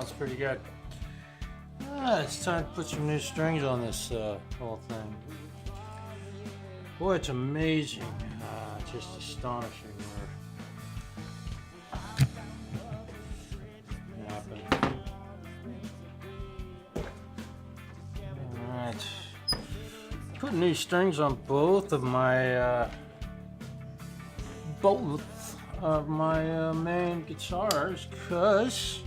sounds pretty good. It's time to put some new strings on this whole thing. Boy, it's amazing, just astonishing what happened. Alright, put new strings on both of my main guitars, because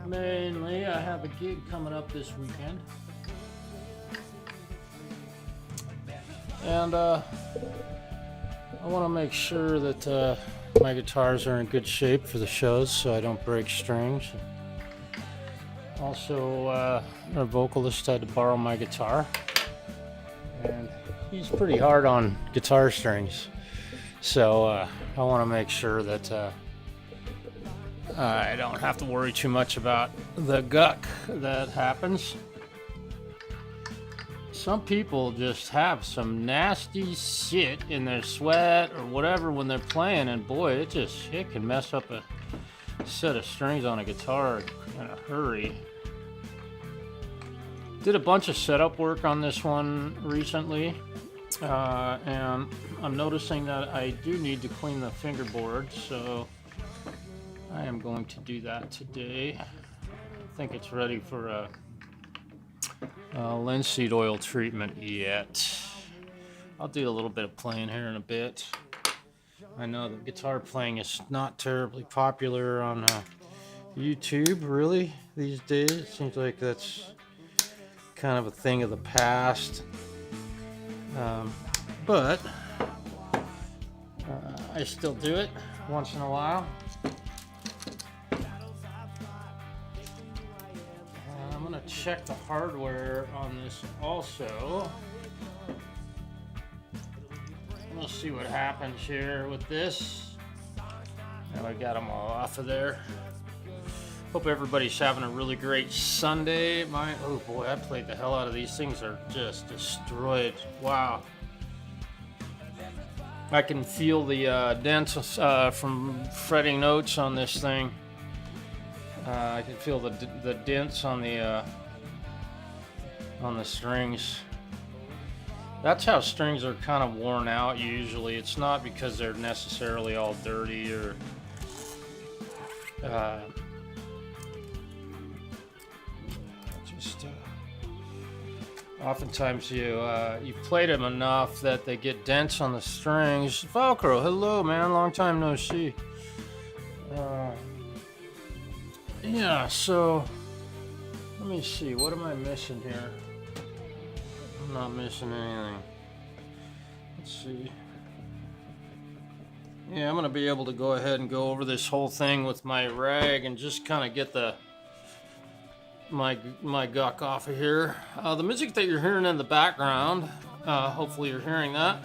mainly I have a gig coming up this weekend, and I want to make sure that my guitars are in good shape for the shows so I don't break strings. Also, our vocalist had to borrow my guitar, and he's pretty hard on guitar strings, so I want to make sure that I don't have to worry too much about the guck that happens. Some people just have some nasty shit in their sweat or whatever when they're playing, and boy, it can mess up a set of strings on a guitar in a hurry. Did a bunch of setup work on this one recently, and I'm noticing that I do need to clean the fingerboard, so I am going to do that today. I think it's ready for a linseed oil treatment yet. I'll do a little bit of playing here in a bit. I know the guitar playing is not terribly popular on YouTube, really, these days. It seems like that's kind of a thing of the past. But I still do it once in a while. I'm gonna check the hardware on this also. We'll see what happens here with this. Now I got them all off of there. Hope everybody's having a really great Sunday. Oh boy, I played the hell out of these things. Are just destroyed. Wow. I can feel the dents from fretting notes on this thing. I can feel the dents on the strings. That's how strings are kind of worn out usually. It's not because they're necessarily all dirty or oftentimes you've played them enough that they get dents on the strings. TheFALCRO, hello man, long time no see. Yeah, so let me see, what am I missing here? I'm not missing anything. Let's see. Yeah, I'm gonna be able to go ahead and go over this whole thing with my rag and just kind of get my guck off of here. The music that you're hearing in the background, hopefully you're hearing that,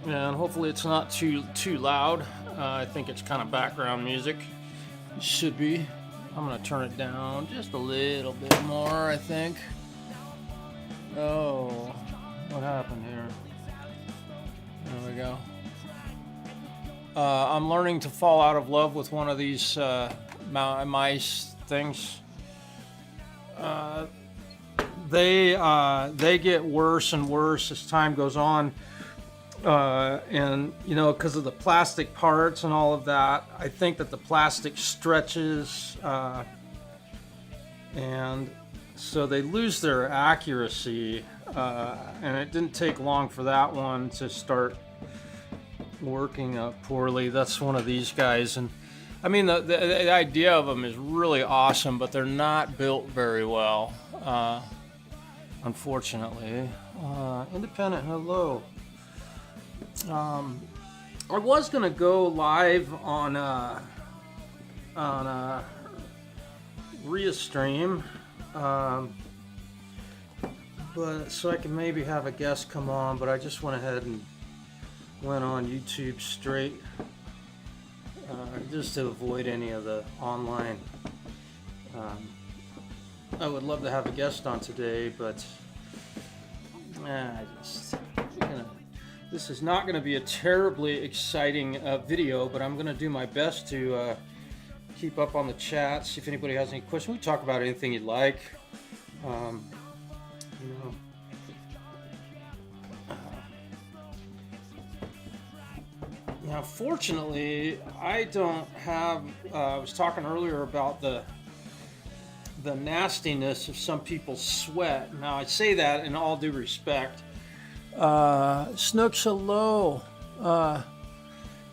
and hopefully it's not too loud. I think it's kind of background music. It should be. I'm gonna turn it down just a little bit more, I think. Oh, what happened here? There we go. I'm learning to fall out of love with one of these mice things. They get worse and worse as time goes on, and you know, because of the plastic parts and all of that. I think that the plastic stretches, and so they lose their accuracy, and it didn't take long for that one to start working poorly. That's one of these guys, and I mean the idea of them is really awesome, but they're not built very well, unfortunately. Independent, hello. I was gonna go live on Restream, but so I can maybe have a guest come on, but I just went ahead and went on YouTube straight, just to avoid any of the online. I would love to have a guest on today, but this is not going to be a terribly exciting video, but I'm going to do my best to keep up on the chat, see if anybody has any questions. We talk about anything you'd like. You know, now, fortunately, I don't have. I was talking earlier about the nastiness of some people's sweat. Now, I say that in all due respect. Snooks, hello.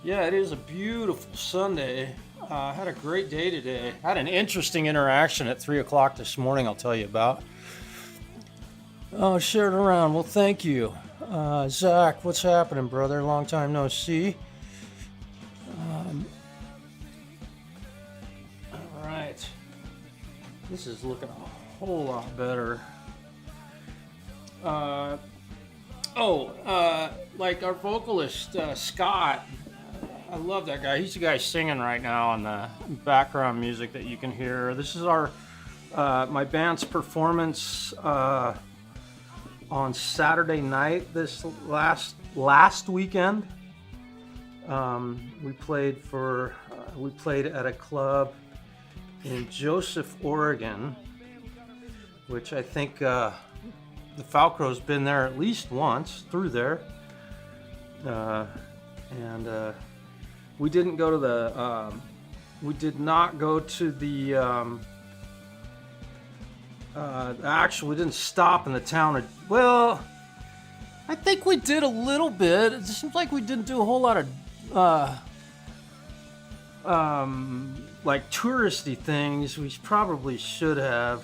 Yeah, it is a beautiful Sunday. I had a great day today. I had an interesting interaction at 3 o'clock this morning, I'll tell you about. Oh, shared around. Well, thank you. Zach, what's happening, brother? Long time no see. All right. This is looking a whole lot better. Like our vocalist, Scott. I love that guy. He's the guy singing right now on the background music that you can hear. This is our my band's performance on Saturday night this last weekend. We played at a club in Joseph, Oregon, which I think TheFalCro's been there at least once through there. We didn't go to the we did not go to the actually we didn't stop in the town well, I think we did a little bit. It seems like we didn't do a whole lot of like touristy things. We probably should have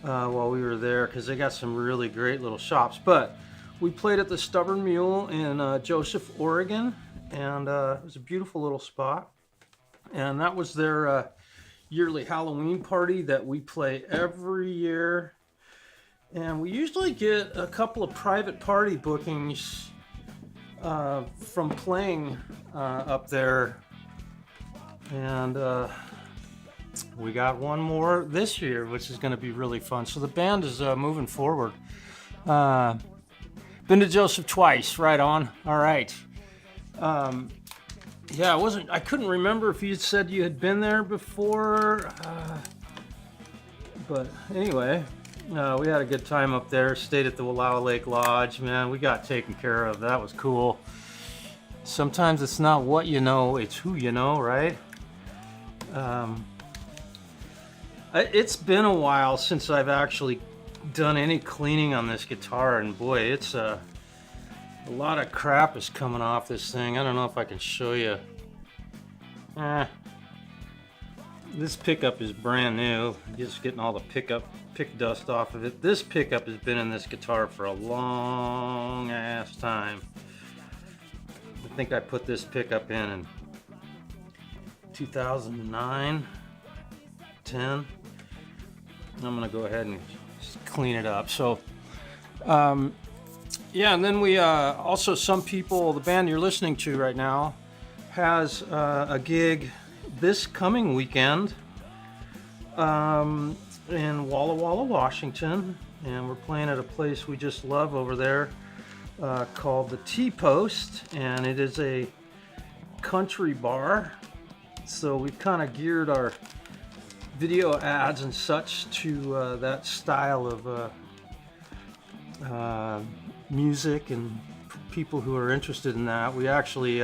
while we were there, because they got some really great little shops. But we played at the Stubborn Mule in Joseph, Oregon, and it was a beautiful little spot. And that was their yearly Halloween party that we play every year. And we usually get a couple of private party bookings from playing up there. And we got one more this year, which is going to be really fun. So the band is moving forward. Been to Joseph twice, right on. All right. Yeah, I couldn't remember if you said you had been there before. But anyway, we had a good time up there. Stayed at the Wallowa Lake Lodge. Man, we got taken care of. That was cool. Sometimes it's not what you know, it's who you know, right? It's been a while since I've actually done any cleaning on this guitar, and boy, it's a lot of crap is coming off this thing. I don't know if I can show you. This pickup is brand new. Just getting all the pick dust off of it. This pickup has been in this guitar for a long ass time. I think I put this pickup in 2009, 10. I'm gonna go ahead and just clean it up. So, yeah, and then we also, some people, the band you're listening to right now has a gig this coming weekend in Walla Walla, Washington, and we're playing at a place we just love over there called the T-Post, and it is a country bar. So we've kind of geared our video ads and such to that style of music and people who are interested in that. We actually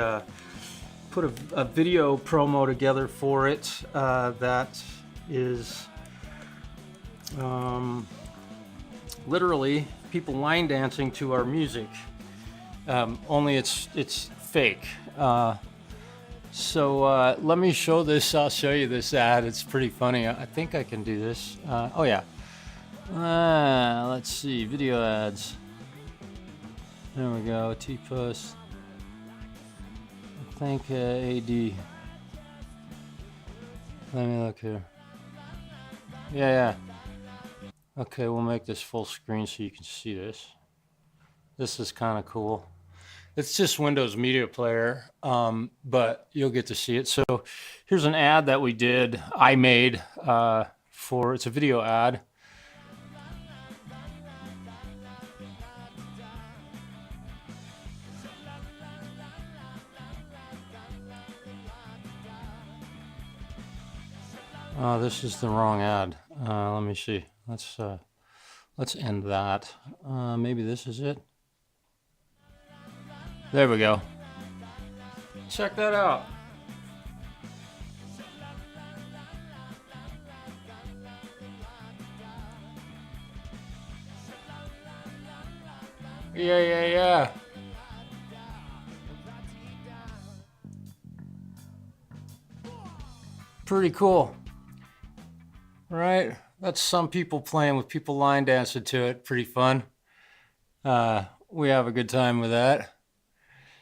put a video promo together for it that is literally people line dancing to our music, only it's fake. So let me show this. I'll show you this ad. It's pretty funny. I think I can do this. Oh yeah. Let's see, video ads. There we go. T-Post. I think AD. Let me look here. Yeah. Okay, we'll make this full screen so you can see this. This is kind of cool. It's just Windows Media Player, but you'll get to see it. So here's an ad that I made for, it's a video ad. Oh, this is the wrong ad. Let me see. Let's end that. Maybe this is it. There we go. Check that out. Yeah. Pretty cool. Right? That's some people playing with people line dancing to it. Pretty fun. We have a good time with that.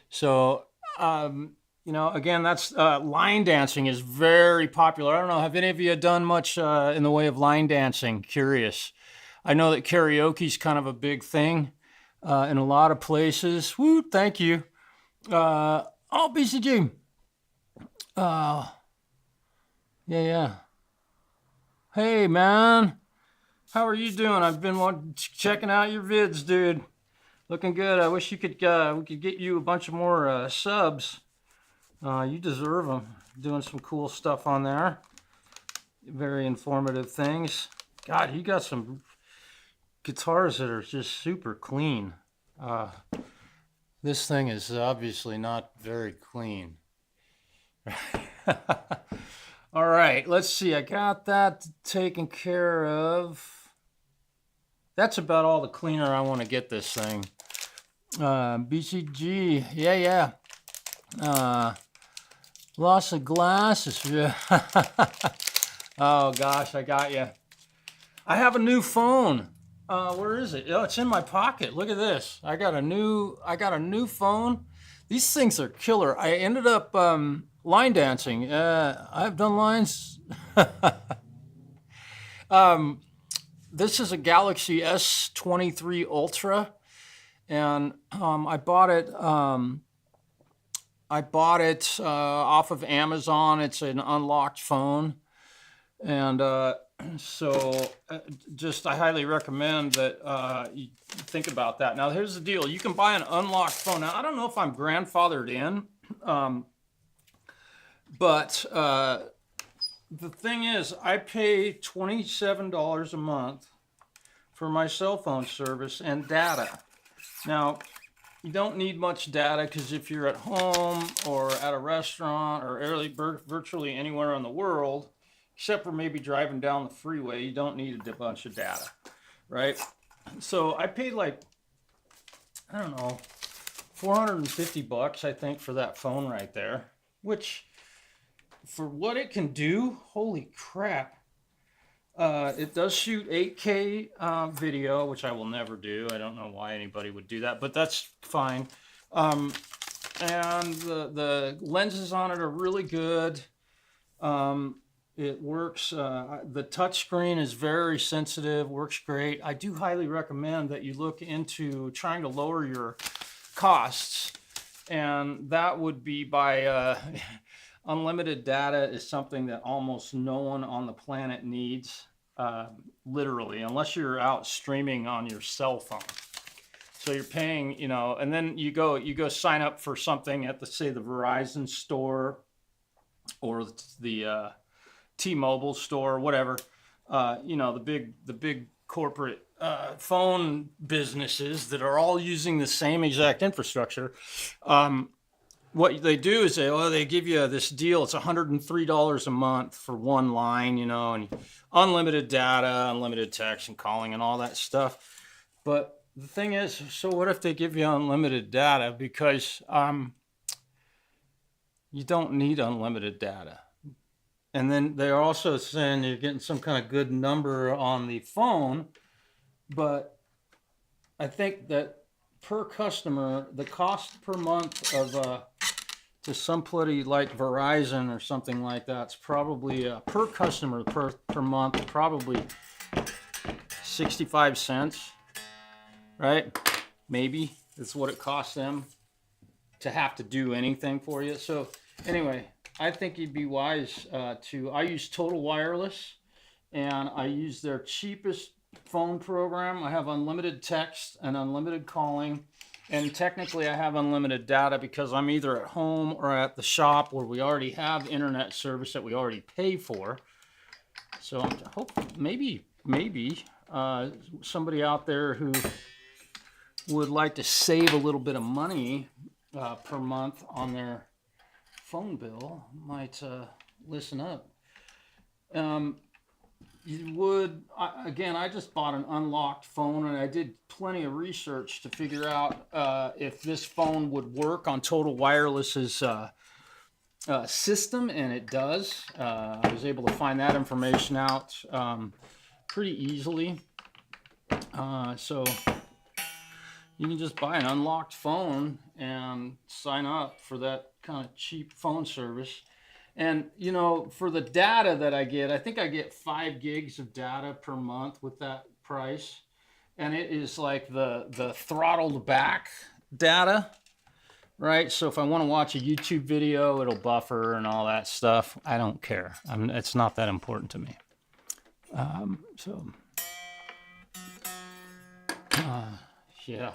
So, you know, again, that's line dancing is very popular. I don't know, have any of you done much in the way of line dancing? Curious. I know that karaoke's kind of a big thing in a lot of places. Woo, thank you. Oh, BCG. Yeah. Hey, man. How are you doing? I've been checking out your vids, dude. Looking good. I wish we could get you a bunch of more subs. You deserve them. Doing some cool stuff on there. Very informative things. God, you got some guitars that are just super clean. This thing is obviously not very clean. All right, let's see. I got that taken care of. That's about all the cleaner I want to get this thing. BCG, yeah. Loss of glasses. Oh gosh, I got you. I have a new phone. Where is it? Oh, it's in my pocket. Look at this. I got a new phone. These things are killer. I ended up line dancing. I've done lines. This is a Galaxy S23 Ultra, and I bought it off of Amazon. It's an unlocked phone, and so just I highly recommend that you think about that. Now here's the deal. You can buy an unlocked phone. Now I don't know if I'm grandfathered in, but the thing is I pay $27 a month for my cell phone service and data. Now you don't need much data because if you're at home or at a restaurant or virtually anywhere in the world, except for maybe driving down the freeway, you don't need a bunch of data, right? So I paid like, I don't know, $450, I think, for that phone right there, which for what it can do, holy crap. It does shoot 8K video, which I will never do. I don't know why anybody would do that, but that's fine. And the lenses on it are really good. It works, the touch screen is very sensitive, works great. I do highly recommend that you look into trying to lower your costs, and that would be by unlimited data is something that almost no one on the planet needs, literally, unless you're out streaming on your cell phone. So you're paying, you know, and then you go sign up for something at say the Verizon store or the T-Mobile store, whatever, you know, the big corporate phone businesses that are all using the same exact infrastructure. What they do is they give you this deal. It's $103 a month for one line, you know, and unlimited data, unlimited text and calling and all that stuff. But the thing is, so what if they give you unlimited data? Because you don't need unlimited data. And then they're also saying you're getting some kind of good number on the phone, but I think that per customer, the cost per month of to somebody like Verizon or something like that's probably per customer per month, probably 65 cents, right? Maybe that's what it costs them to have to do anything for you. So anyway, I think you'd be wise I use Total Wireless, and I use their cheapest phone program. I have unlimited text and unlimited calling, and technically I have unlimited data because I'm either at home or at the shop where we already have internet service that we already pay for. So I hope maybe somebody out there who would like to save a little bit of money per month on their phone bill might listen up. Again, I just bought an unlocked phone, and I did plenty of research to figure out if this phone would work on Total Wireless's system, and it does. I was able to find that information out pretty easily. So you can just buy an unlocked phone and sign up for that kind of cheap phone service. And, you know, for the data that I get, I think I get 5 gigs of data per month with that price. And it is like the throttled back data, right? So if I want to watch a YouTube video, it'll buffer and all that stuff. I don't care. It's not that important to me. Yeah.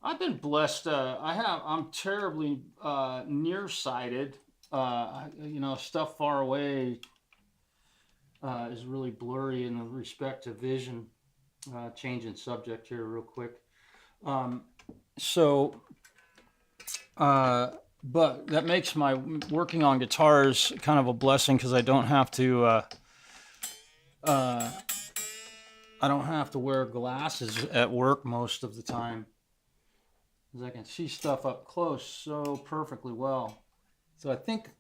I've been blessed. I'm terribly nearsighted. You know, stuff far away is really blurry in respect to vision. Changing subject here real quick. But that makes my working on guitars kind of a blessing because I don't have to wear glasses at work most of the time, because I can see stuff up close so perfectly well. So I think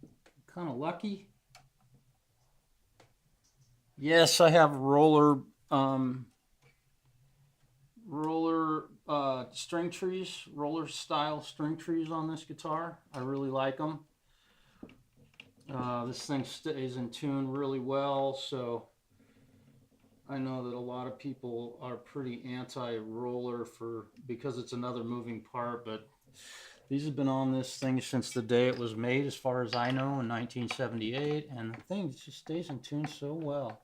I'm kind of lucky. Yes, I have roller string trees, roller style string trees on this guitar. I really like them. This thing stays in tune really well, so I know that a lot of people are pretty anti-roller because it's another moving part, but these have been on this thing since the day it was made, as far as I know, in 1978, and the thing just stays in tune so well.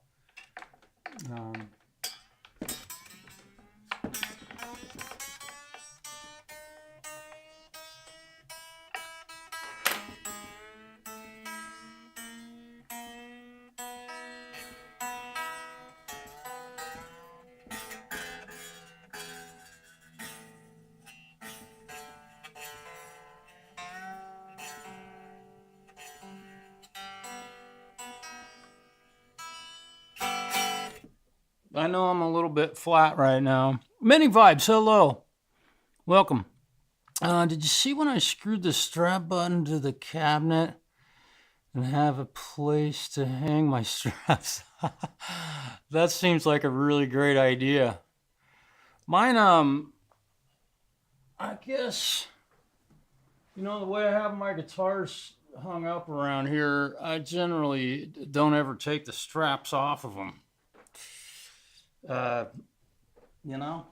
I know I'm a little bit flat right now. Many Vibes, hello. Welcome. Did you see when I screwed the strap button to the cabinet and have a place to hang my straps? That seems like a really great idea. Mine, I guess, you know, the way I have my guitars hung up around here, I generally don't ever take the straps off of them. You know,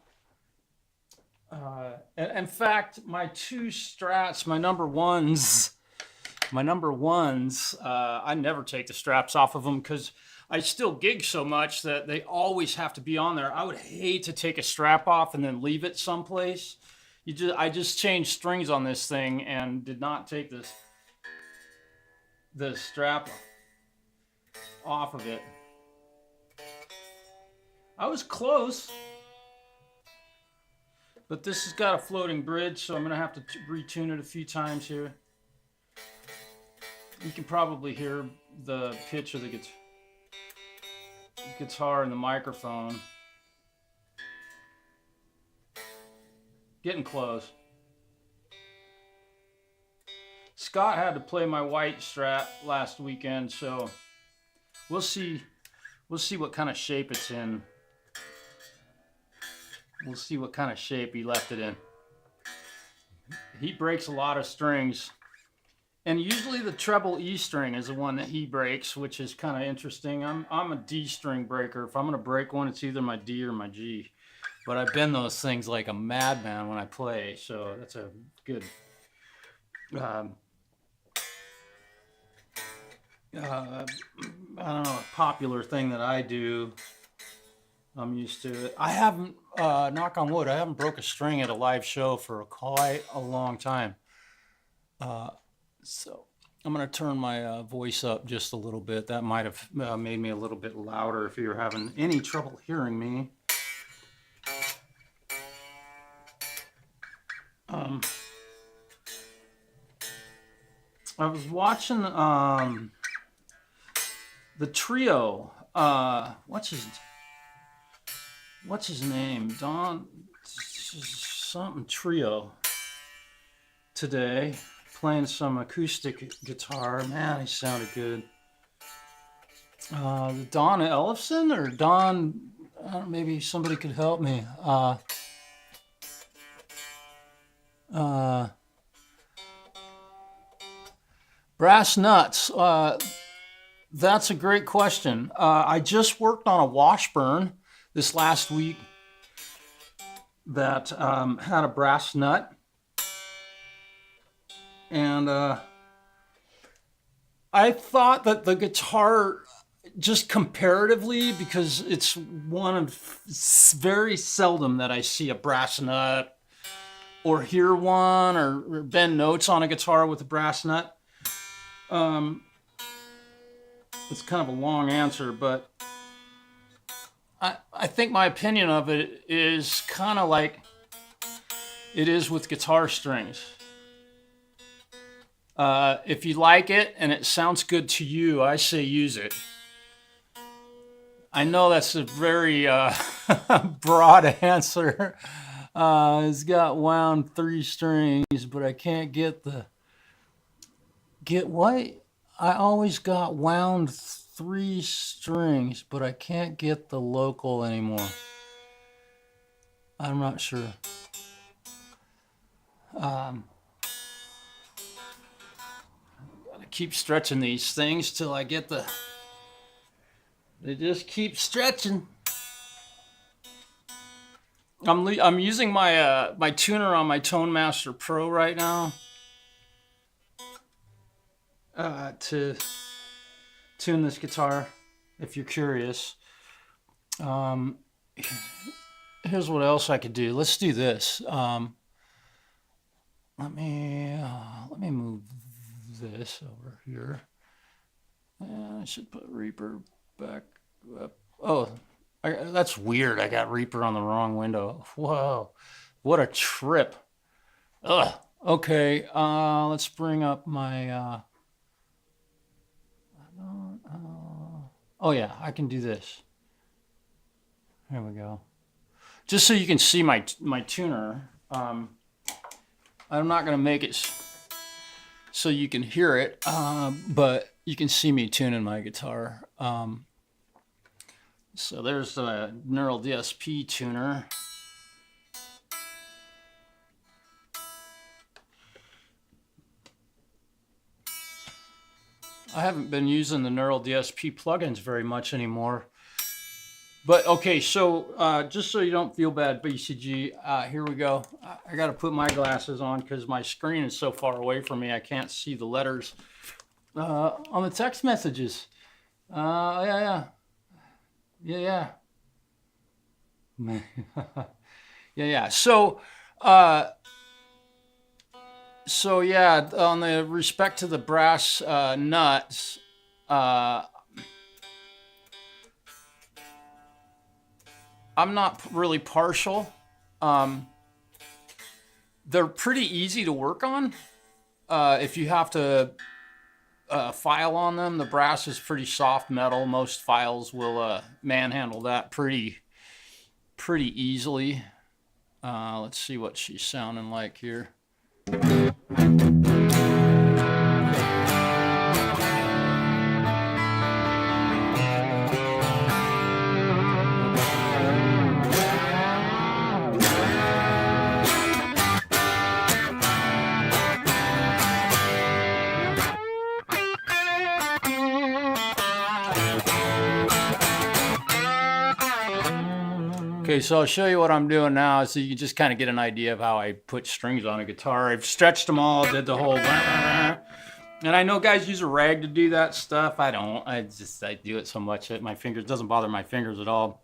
in fact, my two Strats, my number ones, I never take the straps off of them because I still gig so much that they always have to be on there. I would hate to take a strap off and then leave it someplace. I just changed strings on this thing and did not take the strap off of it. I was close, but this has got a floating bridge, so I'm going to have to retune it a few times here. You can probably hear the pitch of the guitar in the microphone. Getting close. Scott had to play my white Strat last weekend, so we'll see what kind of shape it's in. We'll see what kind of shape he left it in. He breaks a lot of strings. And usually the treble E string is the one that he breaks, which is kind of interesting. I'm a D string breaker. If I'm going to break one, it's either my D or my G. But I bend those things like a madman when I play, so that's a good... I don't know, a popular thing that I do. I'm used to it. I haven't, knock on wood, I haven't broke a string at a live show for quite a long time. So I'm going to turn my voice up just a little bit. That might have made me a little bit louder if you're having any trouble hearing me. I was watching the trio. What's his name? Don something trio today, playing some acoustic guitar. Man, he sounded good. Don Ellefson or Don? Maybe somebody could help me. Brass nuts. That's a great question. I just worked on a Washburn this last week that had a brass nut. And I thought that the guitar, just comparatively, because it's very seldom that I see a brass nut or hear one or bend notes on a guitar with a brass nut. It's kind of a long answer, but I think my opinion of it is kind of like it is with guitar strings. If you like it and it sounds good to you, I say use it. I know that's a very broad answer. It's got wound 3 strings, but I can't get what? I always got wound 3 strings, but I can't get the local anymore. I'm not sure. Gotta keep stretching these things till I get the... They just keep stretching. I'm using my my tuner on my Tone Master Pro right now to tune this guitar, if you're curious. Here's what else I could do. Let's do this. Let me move this over here. And I should put Reaper back up. Oh, that's weird. I got Reaper on the wrong window. Whoa, what a trip. Ugh. Okay, let's bring up my... oh yeah, I can do this. There we go. Just so you can see my tuner. I'm not going to make it so you can hear it, but you can see me tuning my guitar. So there's the NeuralDSP tuner. I haven't been using the NeuralDSP plugins very much anymore. But okay, so just so you don't feel bad, BCG, here we go. I got to put my glasses on because my screen is so far away from me I can't see the letters on the text messages. Yeah. Yeah. So yeah, on the respect to the brass nuts, I'm not really partial. They're pretty easy to work on. If you have to file on them, the brass is pretty soft metal. Most files will manhandle that pretty easily. Let's see what she's sounding like here. Okay, so I'll show you what I'm doing now so you can just kind of get an idea of how I put strings on a guitar. I've stretched them all, did the whole... And I know guys use a rag to do that stuff. I don't. I do it so much that my fingers... doesn't bother my fingers at all.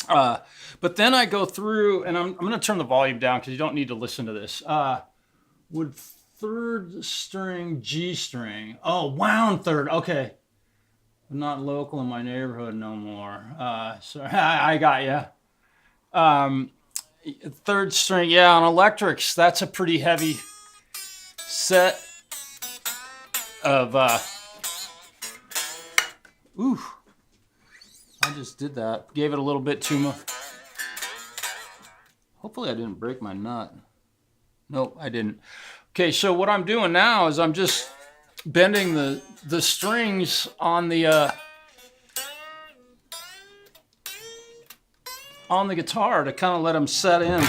But then I go through, and I'm going to turn the volume down because you don't need to listen to this. Would third string G string. Oh, wound third. Okay. I'm not local in my neighborhood no more. Sorry, I got you. Third string, yeah, on electrics, that's a pretty heavy set of, ooh, I just did that. Gave it a little bit too much. Hopefully I didn't break my nut. Nope, I didn't. Okay, so what I'm doing now is I'm just bending the strings on the guitar to kind of let them set in.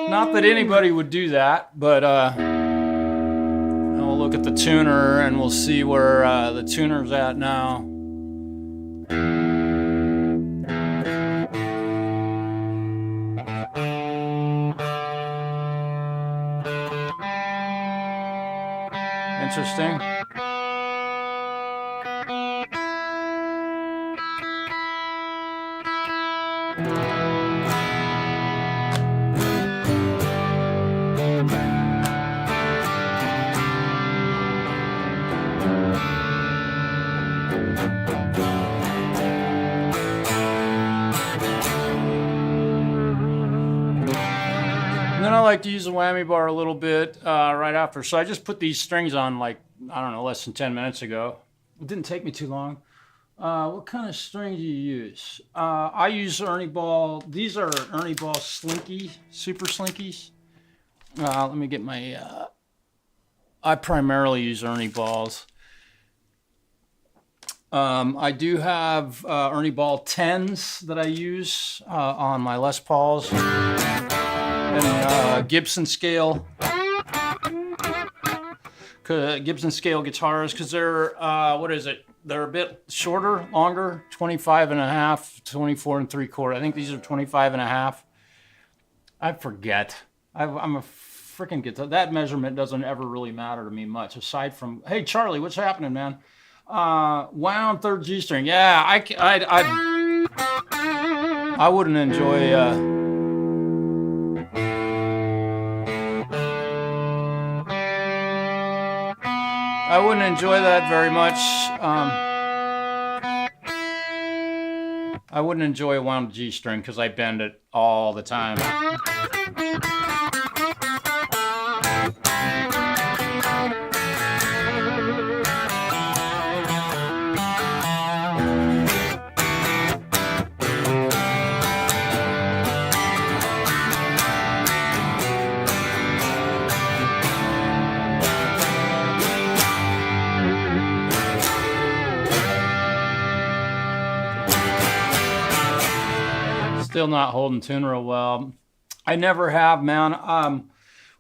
Not that anybody would do that, but we'll look at the tuner and we'll see where the tuner's at now. Interesting. And then I like to use the whammy bar a little bit right after. So I just put these strings on like, I don't know, less than 10 minutes ago. It didn't take me too long. What kind of string do you use? I use Ernie Ball. These are Ernie Ball Slinky, Super Slinkies. Let me get my, I primarily use Ernie Balls. I do have Ernie Ball 10s that I use on my Les Pauls. And Gibson scale. Gibson scale guitars, because they're, what is it? They're a bit shorter, longer, 25 and a half, 24 and 3/4. I think these are 25 and a half. I forget. I'm a freaking guitar. That measurement doesn't ever really matter to me much, aside from, hey, Charlie, what's happening, man? Wound third G string. Yeah, I wouldn't enjoy, I wouldn't enjoy that very much. I wouldn't enjoy a wound G string because I bend it all the time. Still not holding tune real well. I never have, man.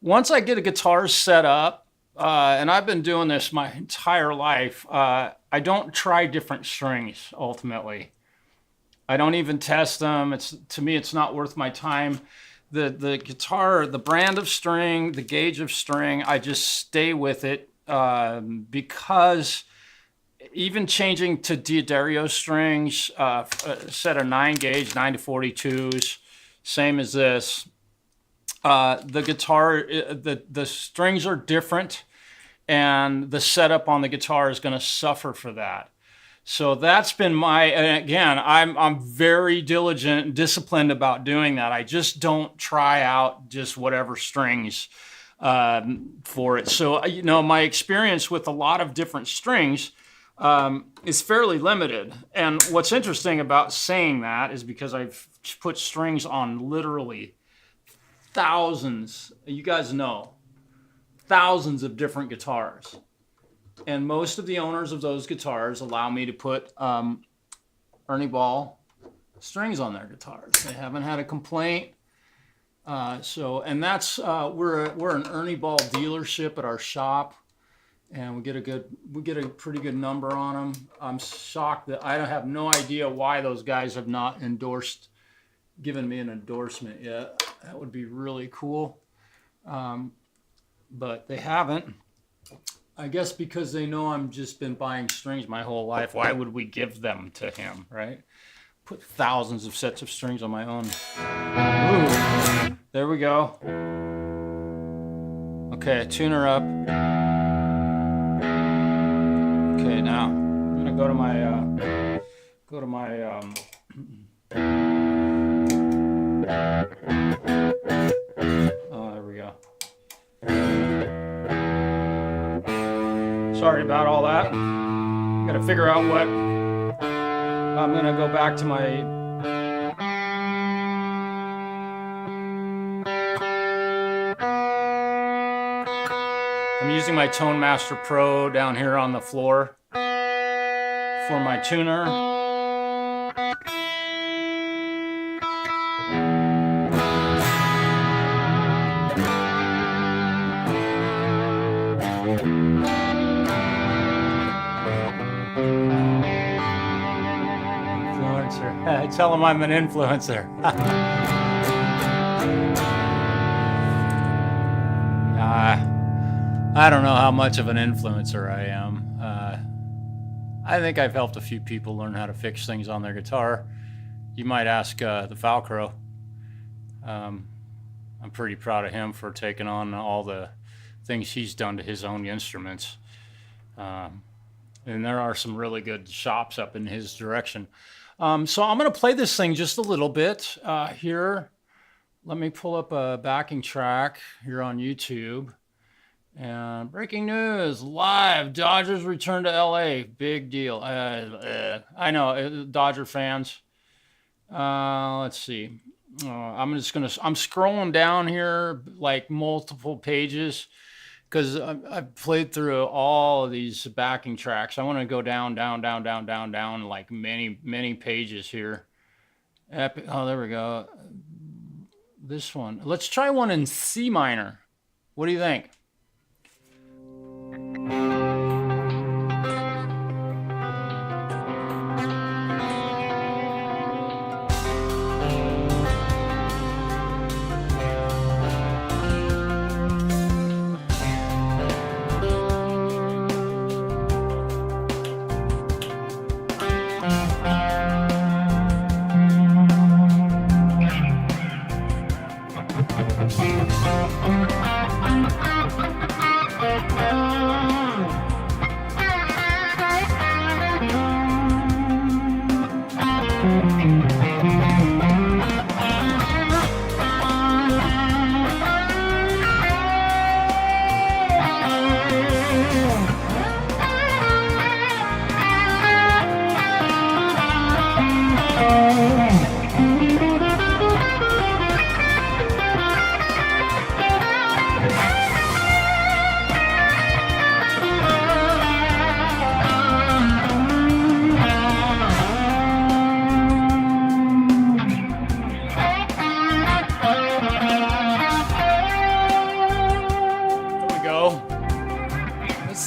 Once I get a guitar set up, and I've been doing this my entire life, I don't try different strings, ultimately. I don't even test them. To me, it's not worth my time. The guitar, the brand of string, the gauge of string, I just stay with it because even changing to D'Addario strings, a set of 9 gauge, 9 to 42s, same as this. The guitar, the strings are different, and the setup on the guitar is going to suffer for that. So that's been my, and again, I'm very diligent and disciplined about doing that. I just don't try out just whatever strings for it. So, you know, my experience with a lot of different strings is fairly limited. And what's interesting about saying that is because I've put strings on literally thousands, you guys know, thousands of different guitars. And most of the owners of those guitars allow me to put Ernie Ball strings on their guitars. They haven't had a complaint. And that's, we're an Ernie Ball dealership at our shop. And we get a pretty good number on them. I'm shocked that I have no idea why those guys have not given me an endorsement yet. That would be really cool. But they haven't. I guess because they know I'm just been buying strings my whole life. Why would we give them to him, right? put thousands of sets of strings on my own. Ooh, there we go. Okay, tuner up. Okay, now I'm gonna go to my oh, there we go. Sorry about all that. Gotta figure out what I'm gonna go back to my I'm using my Tone Master Pro down here on the floor for my tuner. Influencer. I tell them I'm an influencer. I don't know how much of an influencer I am. I think I've helped a few people learn how to fix things on their guitar. You might ask TheFalcRo. I'm pretty proud of him for taking on all the things he's done to his own instruments. And there are some really good shops up in his direction. So I'm going to play this thing just a little bit here. Let me pull up a backing track here on YouTube. And breaking news, live, Dodgers return to LA. Big deal. I know, Dodger fans. Let's see. I'm scrolling down here like multiple pages because I've played through all of these backing tracks. I want to go down like many pages here. Oh, there we go. This one. Let's try one in C minor. What do you think?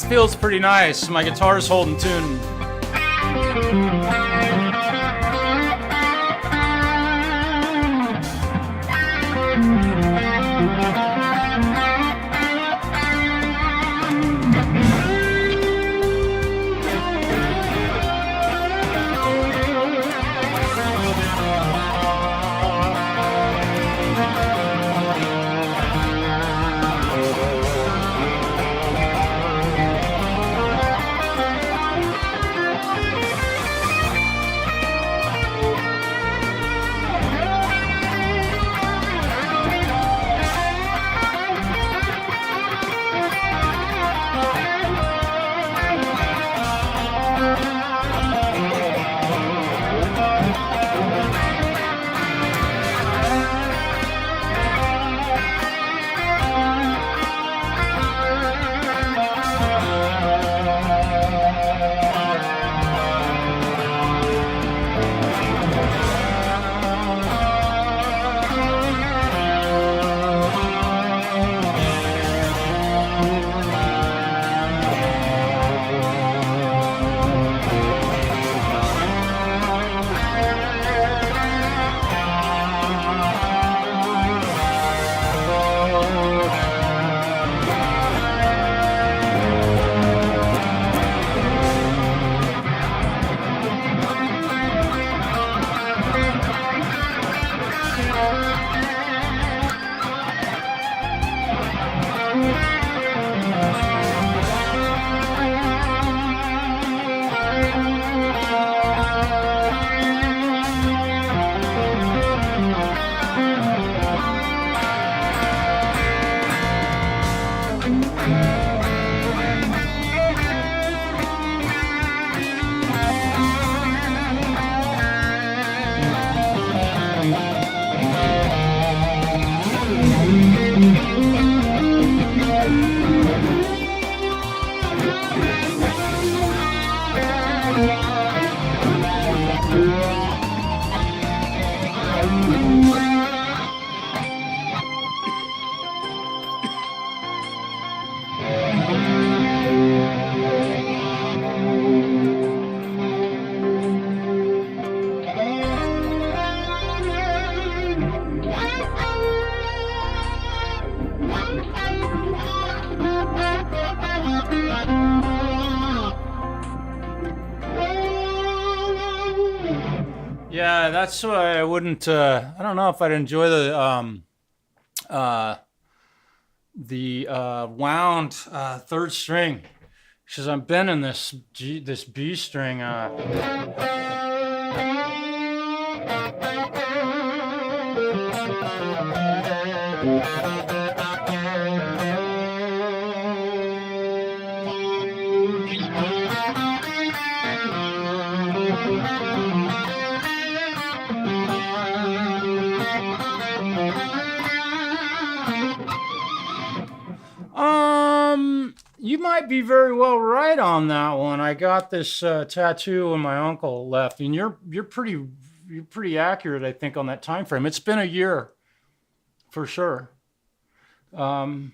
Feels pretty nice. My guitar's holding tune. Yeah, that's why I wouldn't. I don't know if I'd enjoy the wound third string, because I'm bending this B string. You might be very well right on that one. I got this tattoo when my uncle left, and you're pretty accurate, I think, on that time frame. It's been a year, for sure. It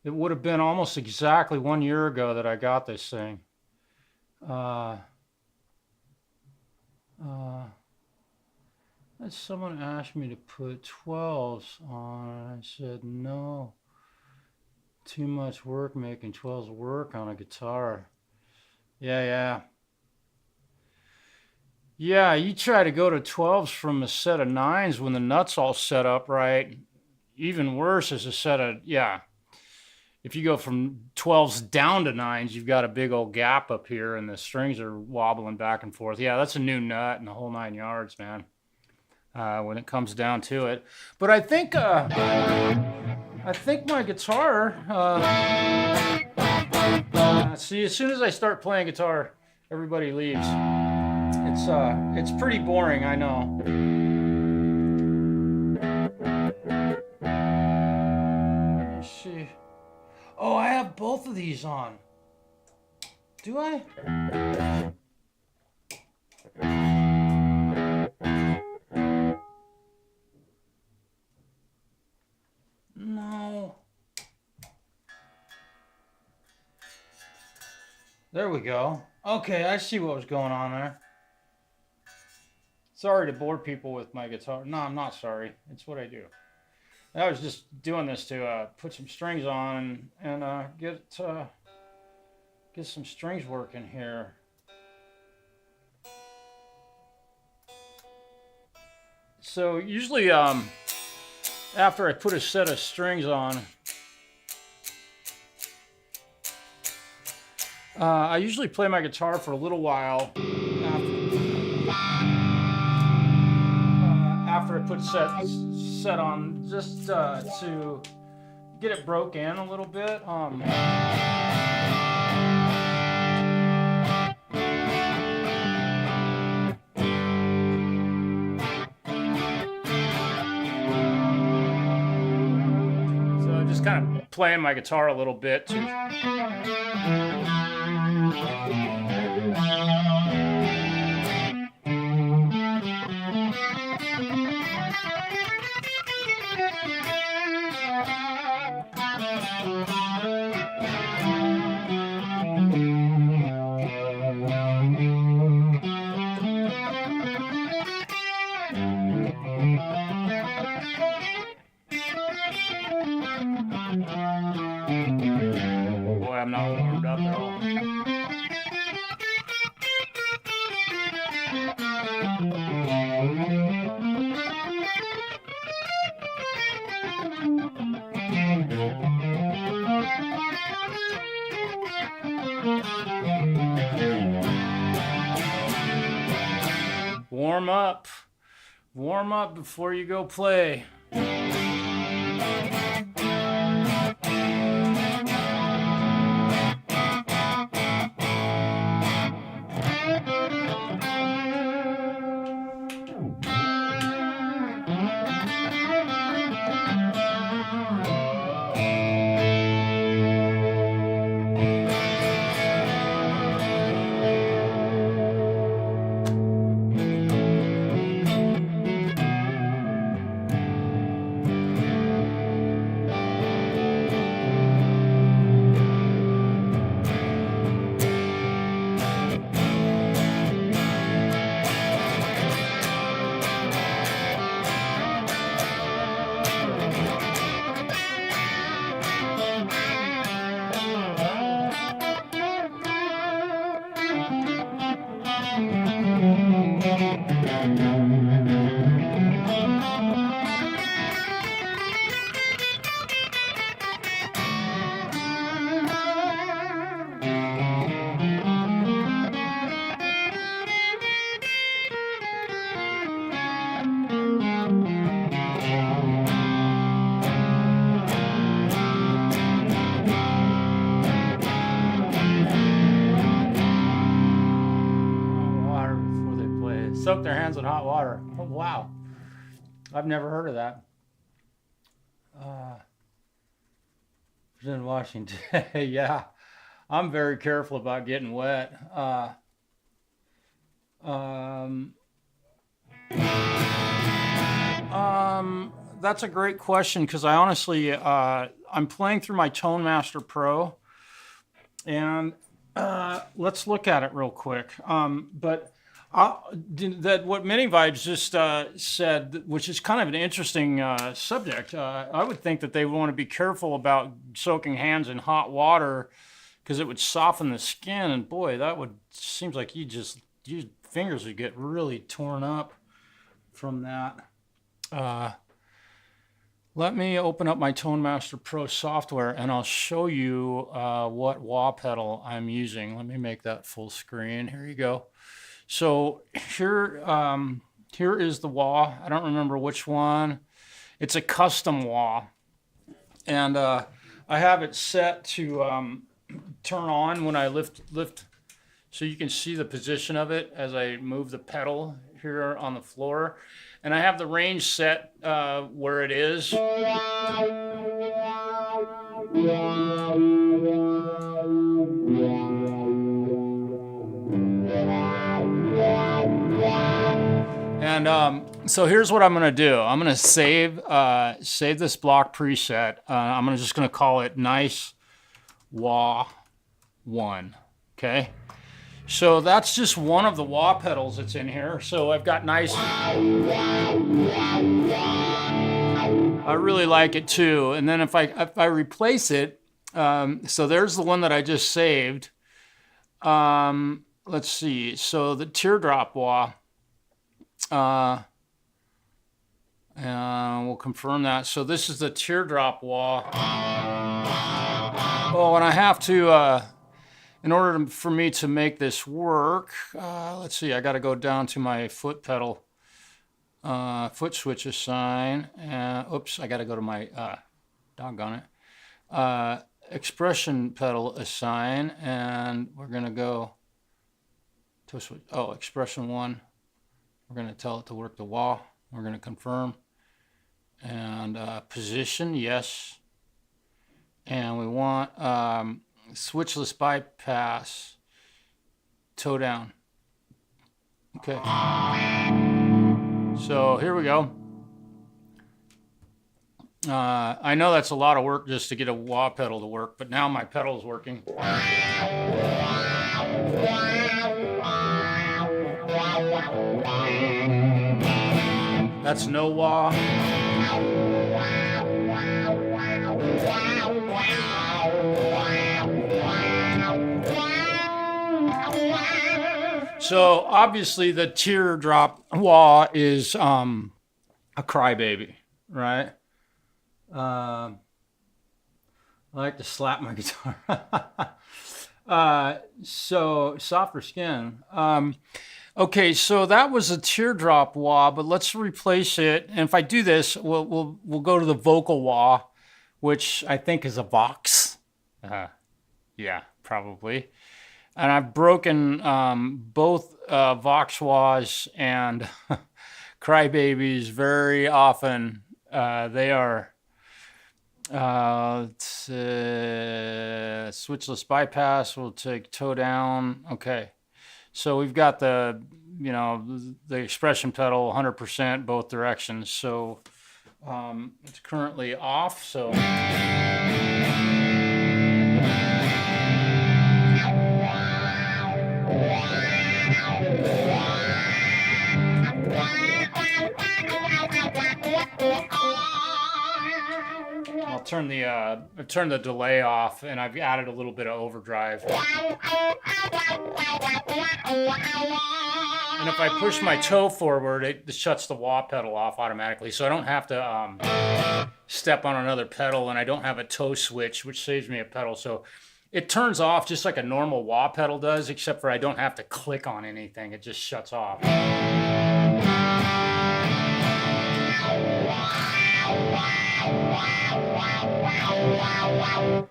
would have been almost exactly 1 year ago that I got this thing. Someone asked me to put 12s on, and I said no. Too much work making 12s work on a guitar. Yeah, you try to go to 12s from a set of 9s when the nut's all set up right. Even worse is a set of, if you go from 12s down to 9s, you've got a big old gap up here and the strings are wobbling back and forth. Yeah, that's a new nut and the whole 9 yards, man, when it comes down to it. But I think my guitar, see, as soon as I start playing guitar, everybody leaves. It's pretty boring, I know. Let me see. Oh, I have both of these on. Do I? No. There we go. Okay, I see what was going on there. Sorry to bore people with my guitar. No, I'm not sorry. It's what I do. I was just doing this to put some strings on and get some strings working here. So usually after I put a set of strings on, I usually play my guitar for a little while after I put set on, just to get it broke in a little bit. So just kind of playing my guitar a little bit to I'm not warmed up at all. Warm up before you go play. Soak their hands in hot water. Oh, wow. I've never heard of that. In Washington. Yeah. I'm very careful about getting wet. That's a great question, because I honestly, I'm playing through my Tone Master Pro, and let's look at it real quick. But that what Mini Vibes just said, which is kind of an interesting subject. I would think that they want to be careful about soaking hands in hot water, because it would soften the skin, and boy, that would seems like your fingers would get really torn up from that. Let me open up my Tone Master Pro software, and I'll show you what wah pedal I'm using. Let me make that full screen. Here you go. So here is the wah. I don't remember which one. It's a custom wah, and I have it set to turn on when I lift, so you can see the position of it as I move the pedal here on the floor. And I have the range set where it is. And so here's what I'm gonna do. I'm gonna save this block preset. I'm just gonna call it Nice Wah 1. Okay. So that's just one of the wah pedals that's in here. So I've got nice. I really like it too. And then if I replace it, so there's the one that I just saved. Let's see. So the teardrop wah. We'll confirm that. So this is the teardrop wah. Oh, and I have to. In order for me to make this work, let's see, I got to go down to my foot pedal, foot switch assign. Oops, I got to go to my, doggone it, expression pedal assign, and we're going to go to switch. Oh, expression 1. We're going to tell it to work the wah. We're going to confirm. And position, yes. And we want switchless bypass, toe down. Okay. So here we go. I know that's a lot of work just to get a wah pedal to work, but now my pedal is working. That's no wah. So obviously the teardrop wah is a crybaby, right? I like to slap my guitar. So softer skin. Okay, so that was a teardrop wah, but let's replace it. And if I do this, we'll go to the vocal wah, which I think is a Vox. Yeah, probably. And I've broken both Vox wahs and crybabies very often. They are switchless bypass. We'll take toe down. Okay, so we've got the expression pedal 100% both directions. So it's currently off. So. I'll turn the delay off, and I've added a little bit of overdrive. And if I push my toe forward, it shuts the wah pedal off automatically, so I don't have to step on another pedal, and I don't have a toe switch, which saves me a pedal. So it turns off just like a normal wah pedal does, except for I don't have to click on anything. It just shuts off.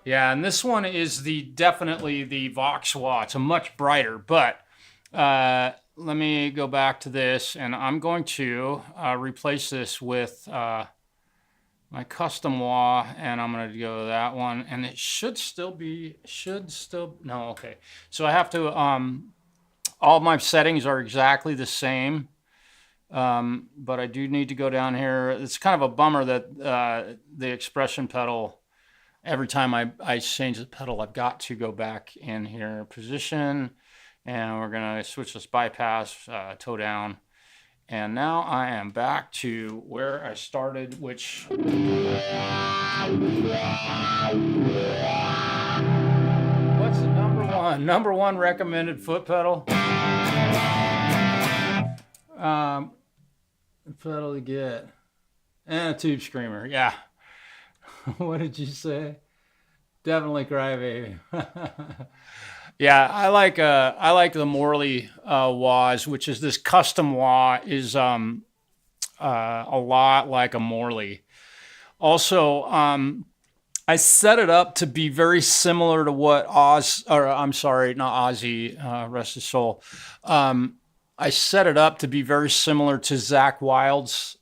Yeah, and this one is definitely the Vox wah. It's a much brighter, but let me go back to this, and I'm going to replace this with my custom wah, and I'm going to go to that one, and it should still, no, okay. So I have to, all my settings are exactly the same, but I do need to go down here. It's kind of a bummer that the expression pedal, every time I change the pedal, I've got to go back in here, position, and we're going to switch this bypass, toe down. And now I am back to where I started, which... What's the number one recommended foot pedal? Pedal to get. And a tube screamer, yeah. What did you say? Definitely Crybaby. Yeah, I like the Morley wahs, which is this custom wah is a lot like a Morley. Also, I set it up to be very similar to what Ozzy, rest his soul. I set it up to be very similar to Zakk Wylde's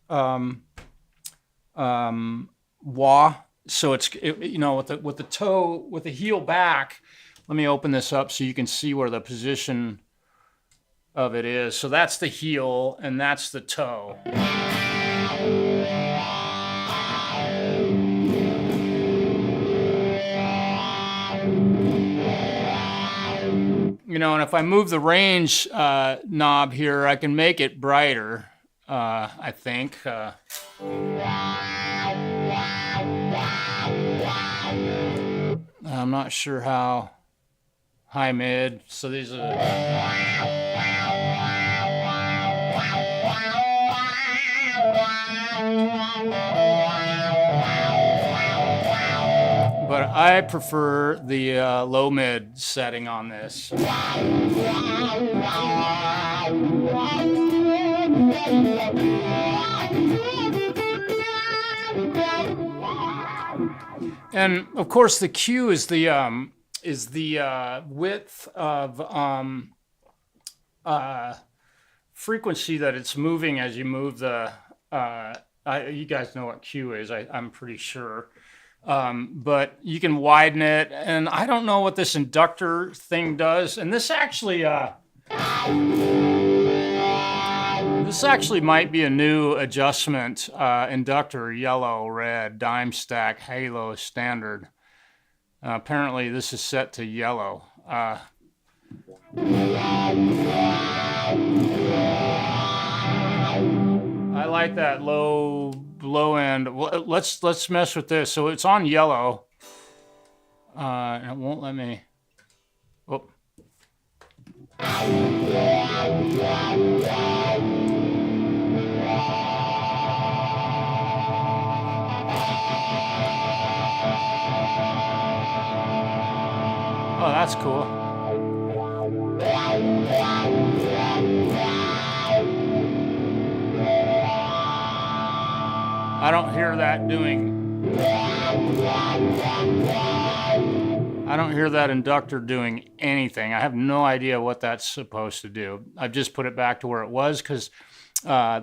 wah. So it's with the toe, with the heel back. Let me open this up so you can see where the position of it is. So that's the heel and that's the toe. And if I move the range knob here, I can make it brighter, I think. I'm not sure how. High, mid. So these are. But I prefer the low mid setting on this. And of course, the Q is the width of frequency that it's moving as you move the. You guys know what Q is, I'm pretty sure. But you can widen it, and I don't know what this inductor thing does. And this actually might be a new adjustment. Inductor, yellow, red, dime stack, halo, standard. Apparently this is set to yellow. I like that low end. Let's mess with this. So it's on yellow. And it won't let me. Oh. Oh, that's cool. I don't hear that doing. I don't hear that inductor doing anything. I have no idea what that's supposed to do. I've just put it back to where it was because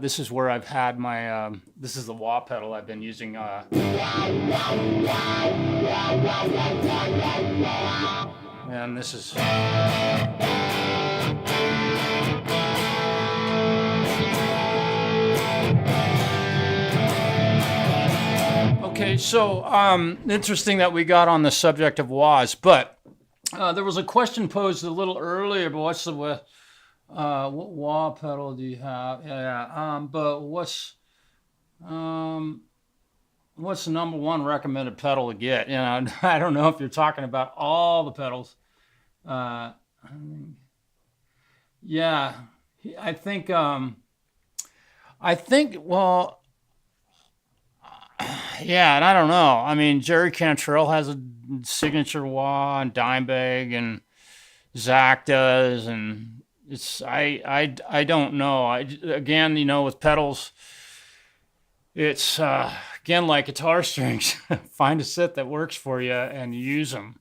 this is where I've had my, this is the wah pedal I've been using. And this is... Okay, so interesting that we got on the subject of wahs, but there was a question posed a little earlier, but what's the what wah pedal do you have? But what's the number one recommended pedal to get? I don't know if you're talking about all the pedals. Yeah, I think well. Yeah, and I don't know. I mean, Jerry Cantrell has a signature wah and Dimebag, and Zach does, and it's I don't know. Again, with pedals, it's again like guitar strings. Find a set that works for you and use them.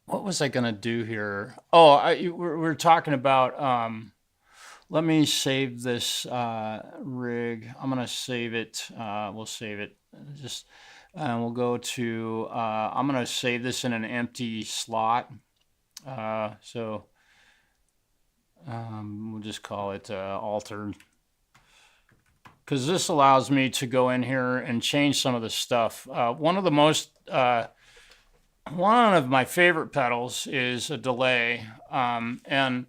what was I gonna do here? Oh, we're talking about. Let me save this rig. I'm gonna save it. We'll save it. Just and we'll go to. I'm gonna save this in an empty slot. So we'll just call it altered, because this allows me to go in here and change some of the stuff. One of my favorite pedals is a delay, and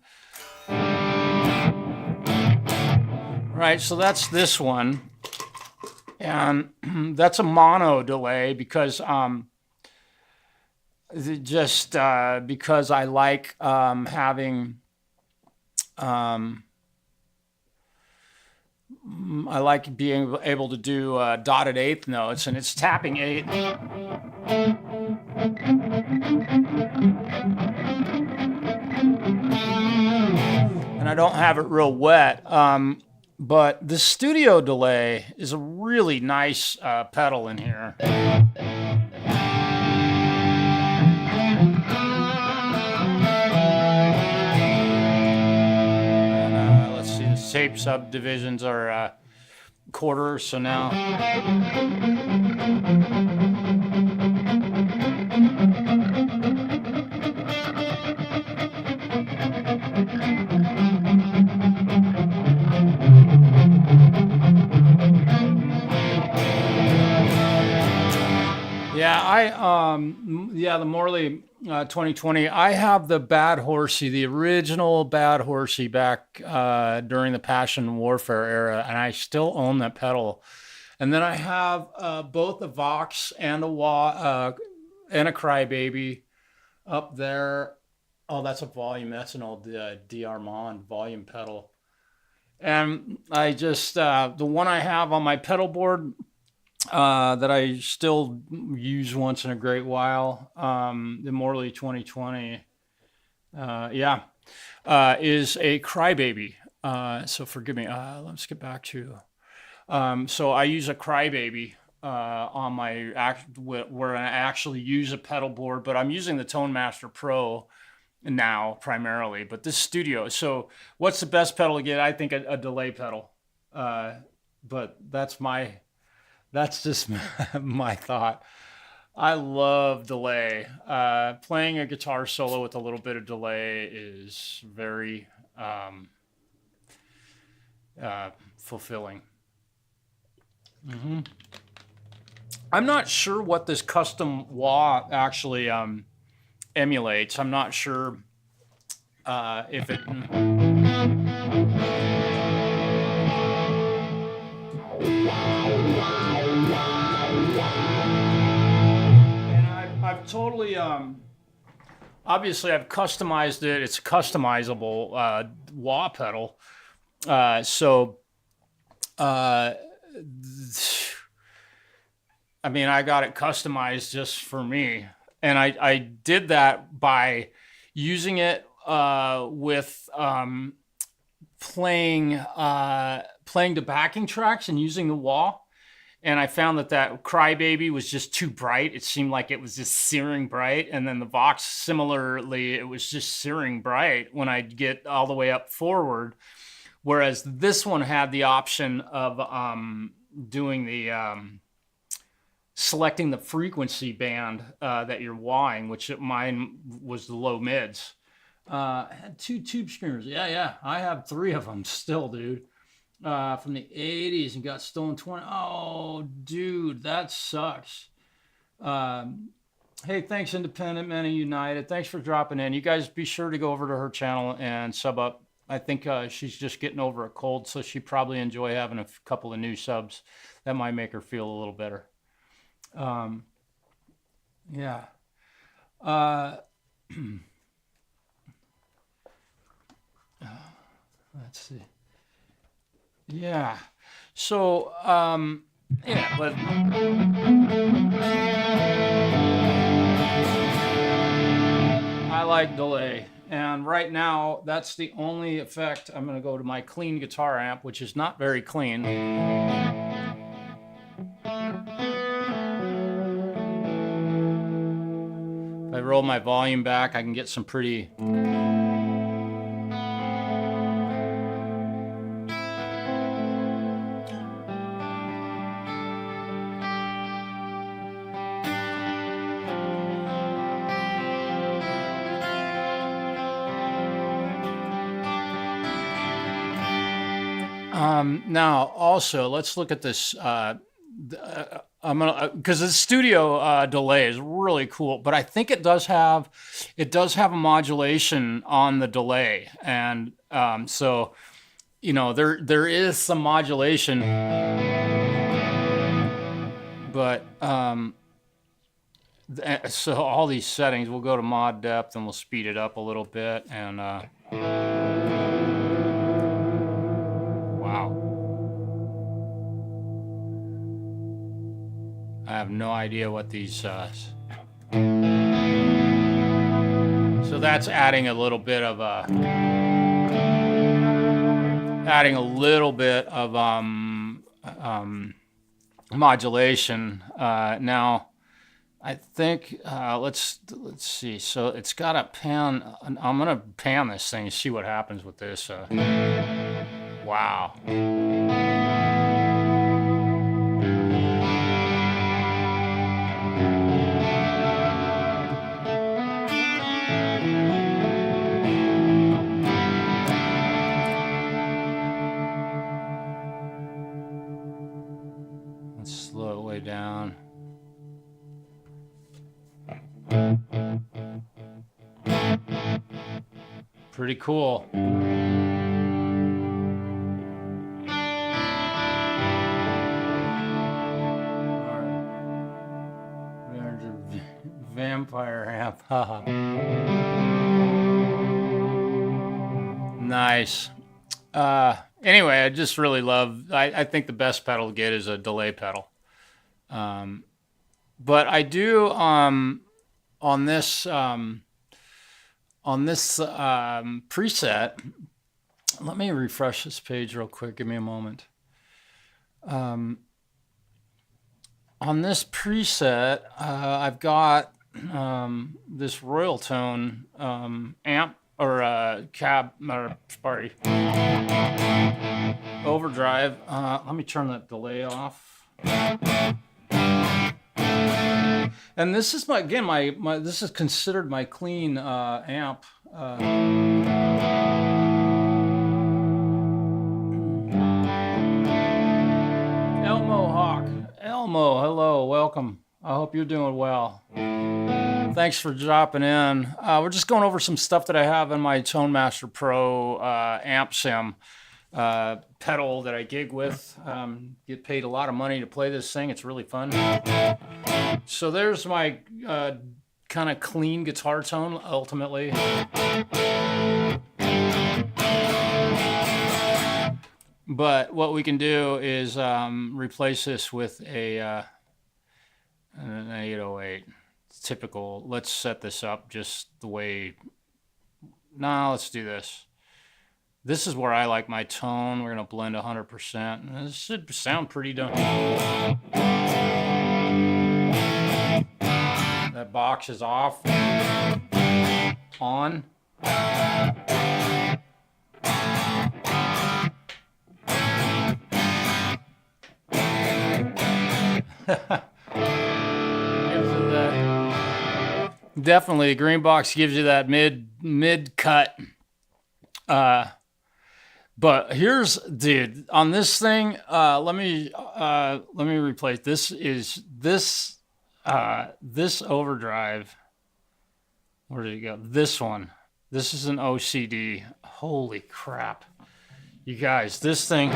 right, so that's this one, and that's a mono delay because because I like having I like being able to do dotted eighth notes, and it's tapping eight. And I don't have it real wet. But the studio delay is a really nice pedal in here. And, let's see, the shape subdivisions are quarter, so now. Yeah, the Morley 2020. I have the Bad Horsey, the original Bad Horsey back during the Passion Warfare era, and I still own that pedal. And then I have both a Vox and a Wah and a Crybaby up there. Oh, that's a volume. That's an old D'Armand volume pedal. And I just the one I have on my pedal board. That I still use once in a great while, the Morley 2020, is a Crybaby. So forgive me. Let's get back to. So I use a Crybaby on my where I actually use a pedal board, but I'm using the Tone Master Pro now primarily. But this studio. So what's the best pedal to get? I think a delay pedal. But that's just my thought. I love delay. Playing a guitar solo with a little bit of delay is very fulfilling. I'm not sure what this custom wah actually emulates. I'm not sure if it... I've totally, obviously I've customized it. It's a customizable wah pedal. I mean, I got it customized just for me. And I did that by using it with playing the backing tracks and using the wah. And I found that Crybaby was just too bright. It seemed like it was just searing bright. And then the Vox, similarly, it was just searing bright when I'd get all the way up forward. Whereas this one had the option of doing the selecting the frequency band that you're wahing, which mine was the low mids. I had 2 tube screamers. Yeah. I have 3 of them still, dude. From the 80s and got stolen 20. Oh, dude, that sucks. Hey, thanks, Independent Men United. Thanks for dropping in. You guys be sure to go over to her channel and sub up. I think she's just getting over a cold, so she probably enjoy having a couple of new subs. That might make her feel a little better. Yeah. Let's see. Yeah. So, yeah, but I like delay. And right now, that's the only effect. I'm going to go to my clean guitar amp, which is not very clean. If I roll my volume back, I can get some pretty... Now, also, let's look at this. I'm gonna because the studio delay is really cool, but I think it does have a modulation on the delay, and so you know there is some modulation, but so all these settings, we'll go to mod depth and we'll speed it up a little bit, and wow. I have no idea what these, so that's adding a little bit of, modulation. Now, I think, let's see. So it's got a pan. I'm going to pan this thing and see what happens with this. Wow. Let's slow it way down. Pretty cool. Vampire amp. Nice. Anyway, I just really love, I think the best pedal to get is a delay pedal. But I do, on this preset, let me refresh this page real quick. Give me a moment. On this preset, I've got this Royal Tone amp or cab or sorry overdrive. Let me turn that delay off. And this is my this is considered my clean amp. Elmo, hello, welcome. I hope you're doing well. Thanks for dropping in. We're just going over some stuff that I have in my Tone Master Pro amp sim pedal that I gig with. Get paid a lot of money to play this thing. It's really fun. So there's my kind of clean guitar tone, ultimately. But what we can do is replace this with an 808. It's typical. Let's set this up just the way. No, let's do this. This is where I like my tone. We're going to blend 100%. This should sound pretty done. That box is off. On. Definitely, the green box gives you that mid cut. But here's, dude, on this thing, let me replace. This is this overdrive. Where did it go? This one. This is an OCD. Holy crap, you guys! This thing.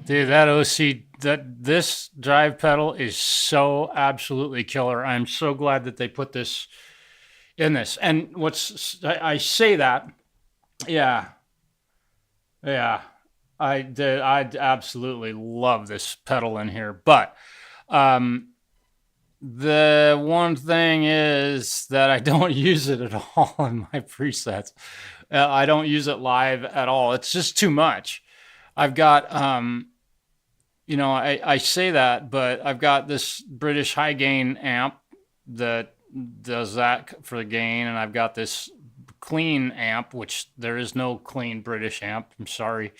Dude, this drive pedal is so absolutely killer. I'm so glad that they put this in this. And I say that, yeah, yeah, I absolutely love this pedal in here. But the one thing is that I don't use it at all in my presets. I don't use it live at all. It's just too much. I've got, I say that, but I've got this British high gain amp that does that for the gain, and I've got this clean amp, which there is no clean British amp. I'm sorry.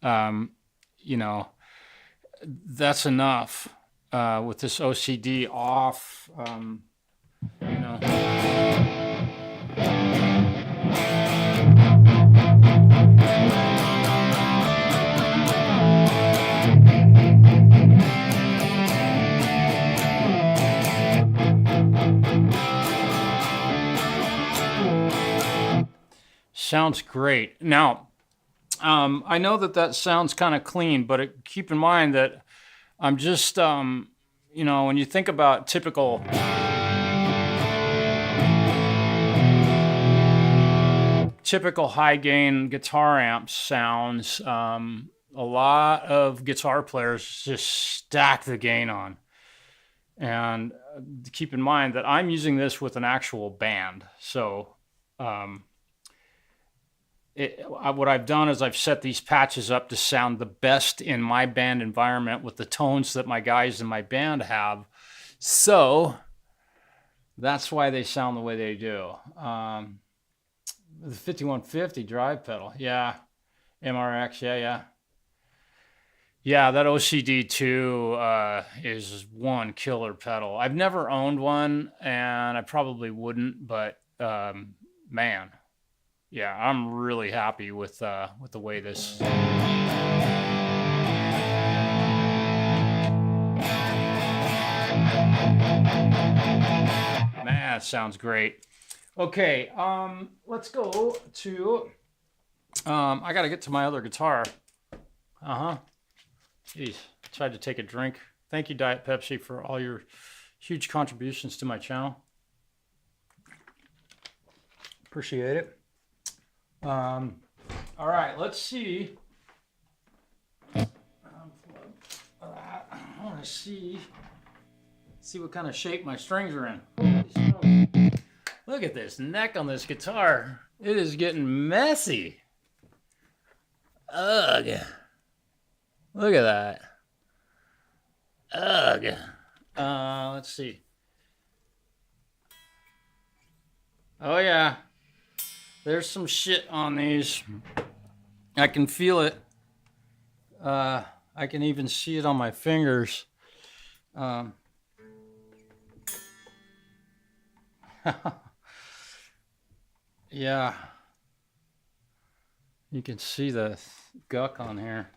That's enough with this OCD off. Sounds great. Now, I know that sounds kind of clean, but keep in mind that I'm just, when you think about typical high gain guitar amp sounds, a lot of guitar players just stack the gain on. And keep in mind that I'm using this with an actual band. So, what I've done is I've set these patches up to sound the best in my band environment with the tones that my guys in my band have. So that's why they sound the way they do. The 5150 drive pedal. Yeah. MRX. Yeah. Yeah, that OCD2 is one killer pedal. I've never owned one, and I probably wouldn't, but man. Yeah, I'm really happy with the way this. Man, it sounds great. Okay, let's go to. I gotta get to my other guitar. Jeez, tried to take a drink. Thank you, Diet Pepsi, for all your huge contributions to my channel. Appreciate it. All right, let's see. I want to see what kind of shape my strings are in. Look at this neck on this guitar. It is getting messy. Ugh. Look at that. Ugh. Let's see. Oh, yeah. There's some shit on these. I can feel it. I can even see it on my fingers. Yeah. You can see the guck on here.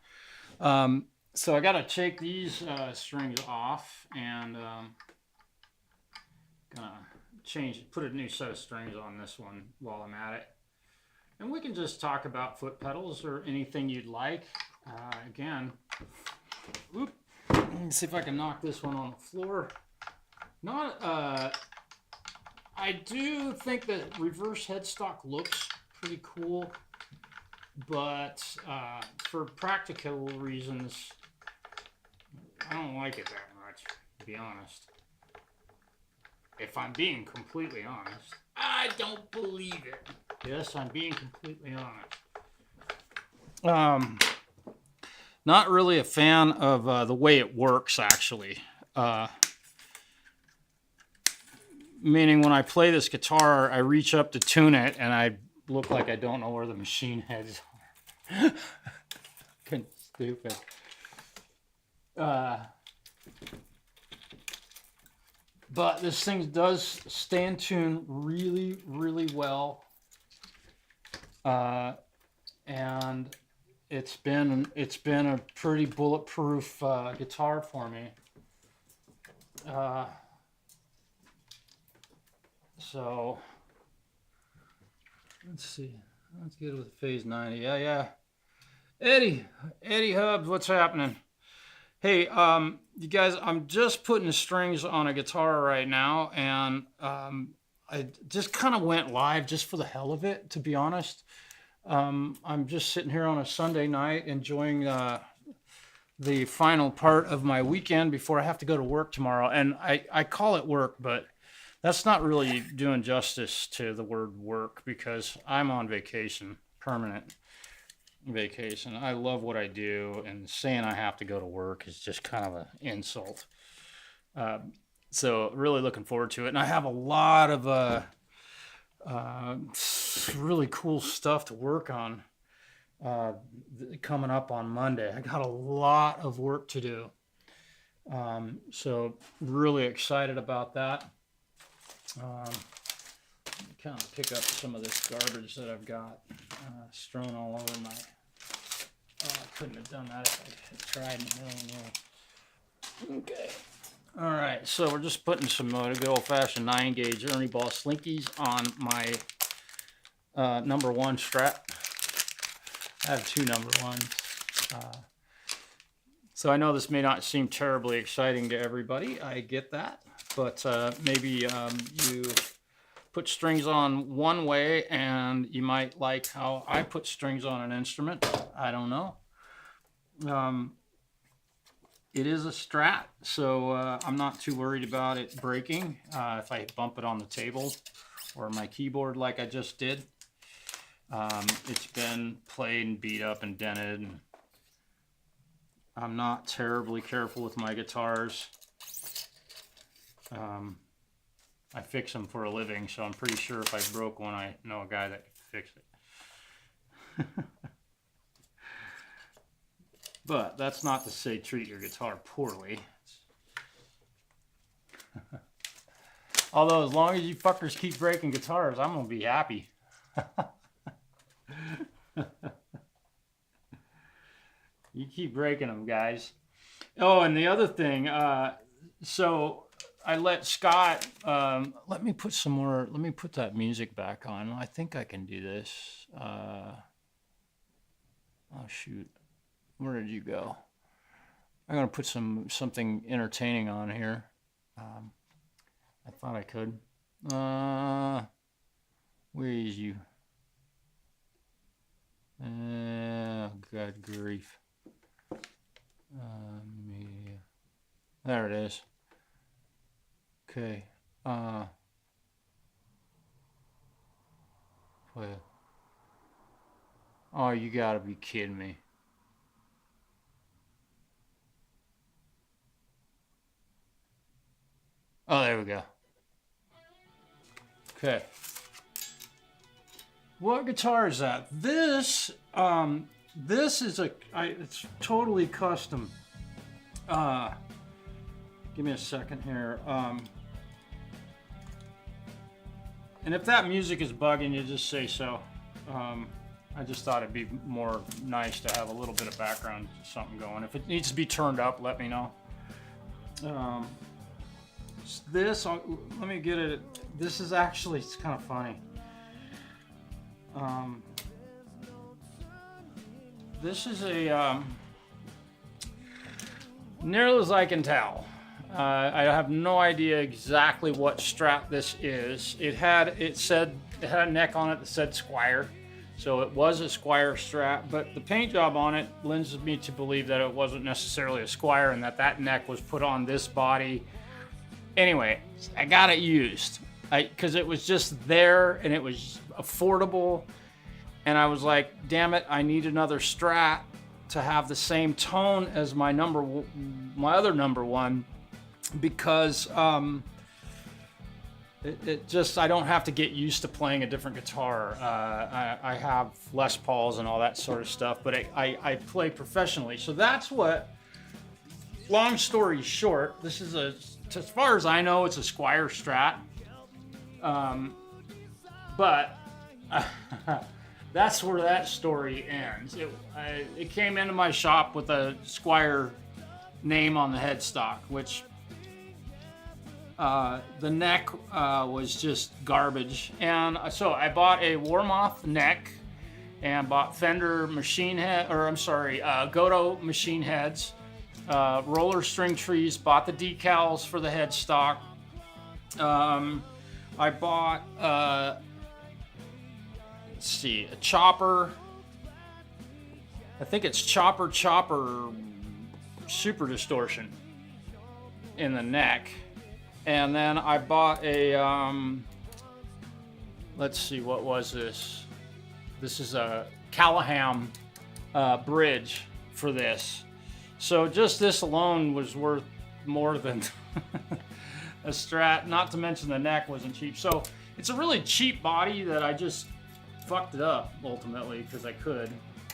So I gotta take these strings off and gonna put a new set of strings on this one while I'm at it. And we can just talk about foot pedals or anything you'd like. Again, let me see if I can knock this one on the floor. I do think that reverse headstock looks pretty cool, but for practical reasons, I don't like it that much, to be honest. If I'm being completely honest, I don't believe it. Yes, I'm being completely honest. Not really a fan of the way it works, actually. Meaning when I play this guitar, I reach up to tune it, and I look like I don't know where the machine heads are. Fucking stupid. But this thing does stay in tune really, really well. And it's been a pretty bulletproof guitar for me. So let's see. Let's get it with phase 90. Yeah. Eddie Hubbs, what's happening? Hey, you guys, I'm just putting the strings on a guitar right now, and I just kind of went live just for the hell of it, to be honest. I'm just sitting here on a Sunday night enjoying the final part of my weekend before I have to go to work tomorrow. And I call it work, but that's not really doing justice to the word work because I'm on vacation, permanent vacation. I love what I do, and saying I have to go to work is just kind of an insult. So really looking forward to it. And I have a lot of really cool stuff to work on coming up on Monday. I got a lot of work to do. So really excited about that. Kind of pick up some of this garbage that I've got strewn all over my... I couldn't have done that if I had tried in a million years. Okay. All right, so we're just putting some good old-fashioned 9-gauge Ernie Ball slinkies on my number one Strat. I have two number ones. So I know this may not seem terribly exciting to everybody. I get that. But maybe you put strings on one way and you might like how I put strings on an instrument. I don't know. It is a Strat, so I'm not too worried about it breaking if I bump it on the table or my keyboard like I just did. It's been played and beat up and dented. And I'm not terribly careful with my guitars. I fix them for a living, so I'm pretty sure if I broke one, I know a guy that could fix it. But that's not to say treat your guitar poorly. Although as long as you fuckers keep breaking guitars, I'm gonna be happy. You keep breaking them, guys. Oh, and the other thing, so I let Scott, let me put that music back on. I think I can do this. Oh, shoot. Where did you go? I'm going to put something entertaining on here. I thought I could. Where is you? Oh, God grief. Media. There it is. Okay. Play. Oh, you gotta be kidding me. Oh, there we go. Okay. What guitar is that? This is it's totally custom. Give me a second here. And if that music is bugging you, just say so. I just thought it'd be more nice to have a little bit of background, something going. If it needs to be turned up, let me know. Let me get it. This is actually, it's kind of funny. This is a, nearly as I can tell. I have no idea exactly what Strat this is. It had a neck on it that said Squier. So it was a Squier Strat, but the paint job on it lends me to believe that it wasn't necessarily a Squier and that neck was put on this body. Anyway, I got it used because it was just there and it was affordable. And I was like, damn it, I need another Strat to have the same tone as my other number one, because it just, I don't have to get used to playing a different guitar. I have Les Pauls and all that sort of stuff, but I play professionally. So that's what, long story short, this is as far as I know, it's a Squier Strat. But that's where that story ends. It came into my shop with a Squier name on the headstock, which the neck was just garbage. And so I bought a Warmoth neck and bought Fender machine head, or I'm sorry, Goto machine heads. roller string trees, bought the decals for the headstock. I bought, let's see, a chopper. I think it's chopper super distortion in the neck. And then I bought a, let's see, what was this? This is a Callahan bridge for this. So just this alone was worth more than a Strat, not to mention the neck wasn't cheap. So it's a really cheap body that I just fucked it up ultimately because I could.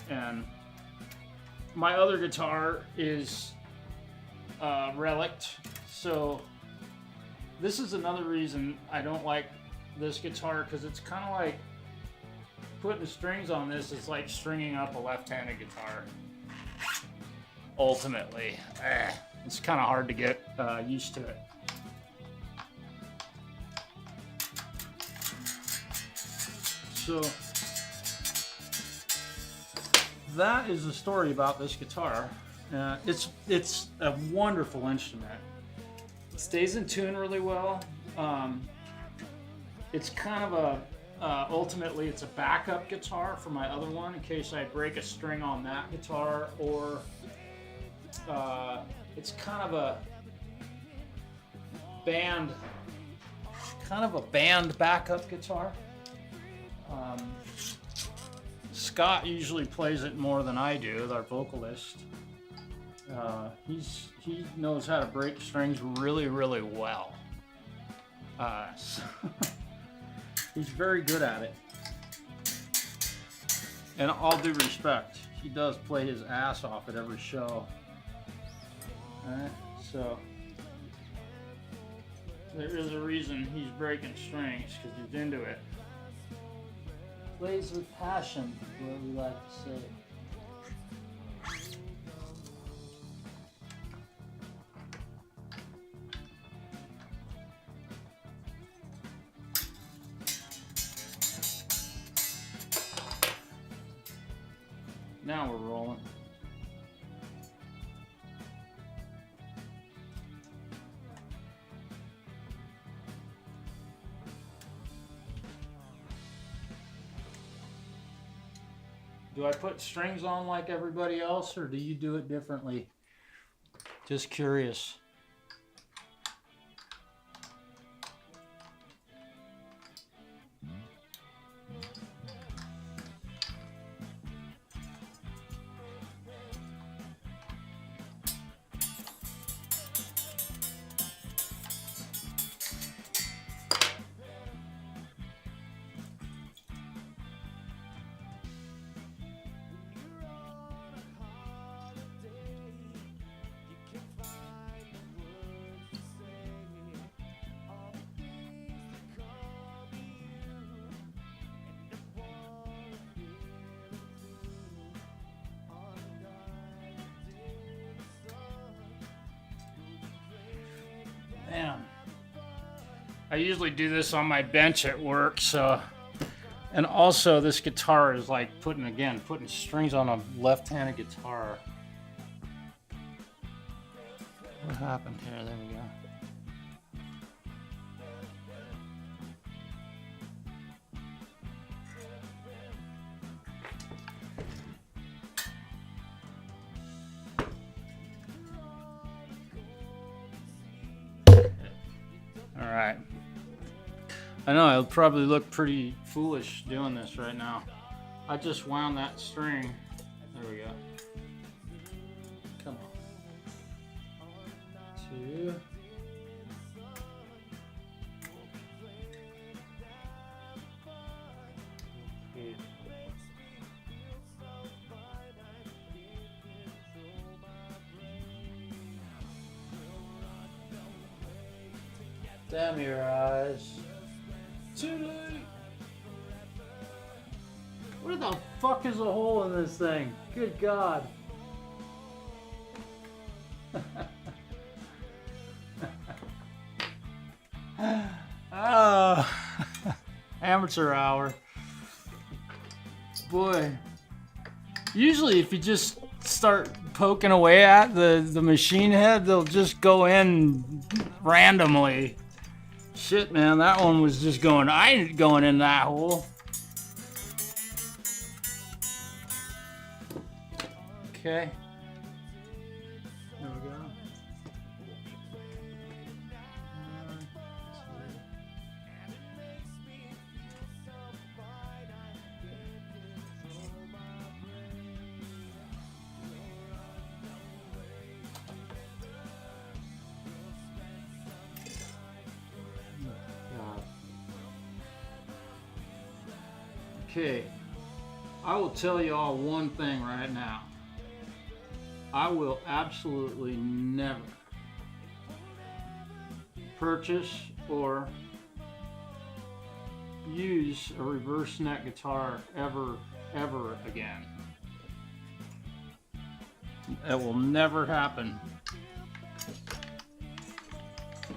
And my other guitar is relicked. So this is another reason I don't like this guitar, because it's kind of like putting strings on this is like stringing up a left-handed guitar. Ultimately, it's kind of hard to get used to it. So that is the story about this guitar. It's a wonderful instrument. It stays in tune really well. It's kind of a ultimately it's a backup guitar for my other one in case I break a string on that guitar, or it's kind of a band backup guitar. Scott usually plays it more than I do, our vocalist. He knows how to break strings really, really well. So he's very good at it. And all due respect, he does play his ass off at every show. So there is a reason he's breaking strings, because he's into it. Plays with passion, is what we like to say. Now we're rolling. Do I put strings on like everybody else, or do you do it differently? Just curious. Man, I usually do this on my bench at work, so, and also this guitar is like putting strings on a left-handed guitar. What happened here? There we go. Alright. I know I'll probably look pretty foolish doing this right now. I just wound that string. There we go. Come on. 2. Damn your eyes. Too late. Where the fuck is the hole in this thing? Good God. Oh, amateur hour. Boy. Usually if you just start poking away at the machine head, they'll just go in randomly. Shit, man, that one was just going, I ain't going in that hole. Okay. There we go. Okay, I will tell you all one thing right now. I will absolutely never purchase or use a reverse neck guitar ever again. That will never happen.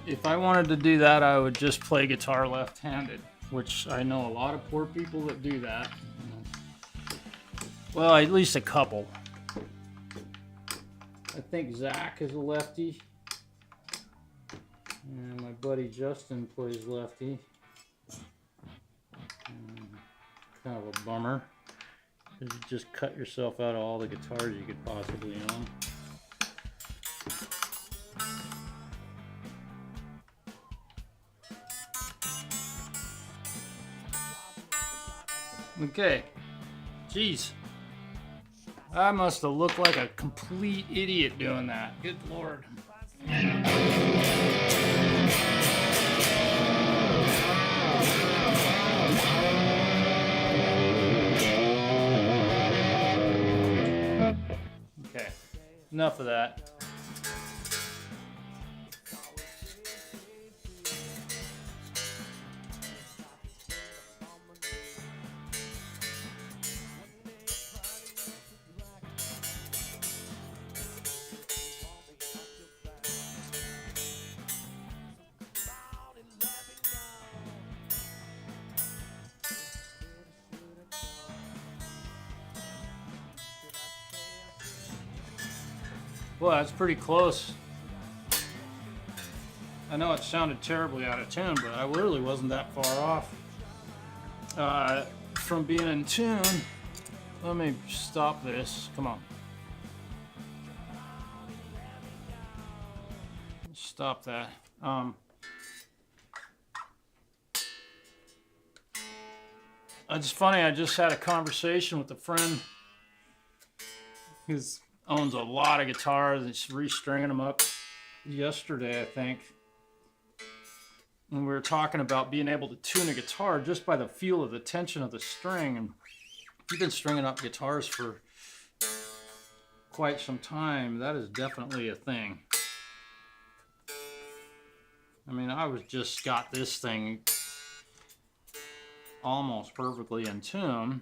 If I wanted to do that, I would just play guitar left-handed, which I know a lot of poor people that do that. Well, at least a couple. I think Zach is a lefty. And my buddy Justin plays lefty. Kind of a bummer. You just cut yourself out of all the guitars you could possibly own. Okay, jeez. I must have looked like a complete idiot doing that. Good Lord. Okay, enough of that. Well, that's pretty close. I know it sounded terribly out of tune, but I really wasn't that far off from being in tune. Let me stop this. Come on. Stop that. It's funny, I just had a conversation with a friend who owns a lot of guitars and he's restringing them up yesterday, I think. And we were talking about being able to tune a guitar just by the feel of the tension of the string. And you've been stringing up guitars for quite some time. That is definitely a thing. I mean, I was just got this thing almost perfectly in tune.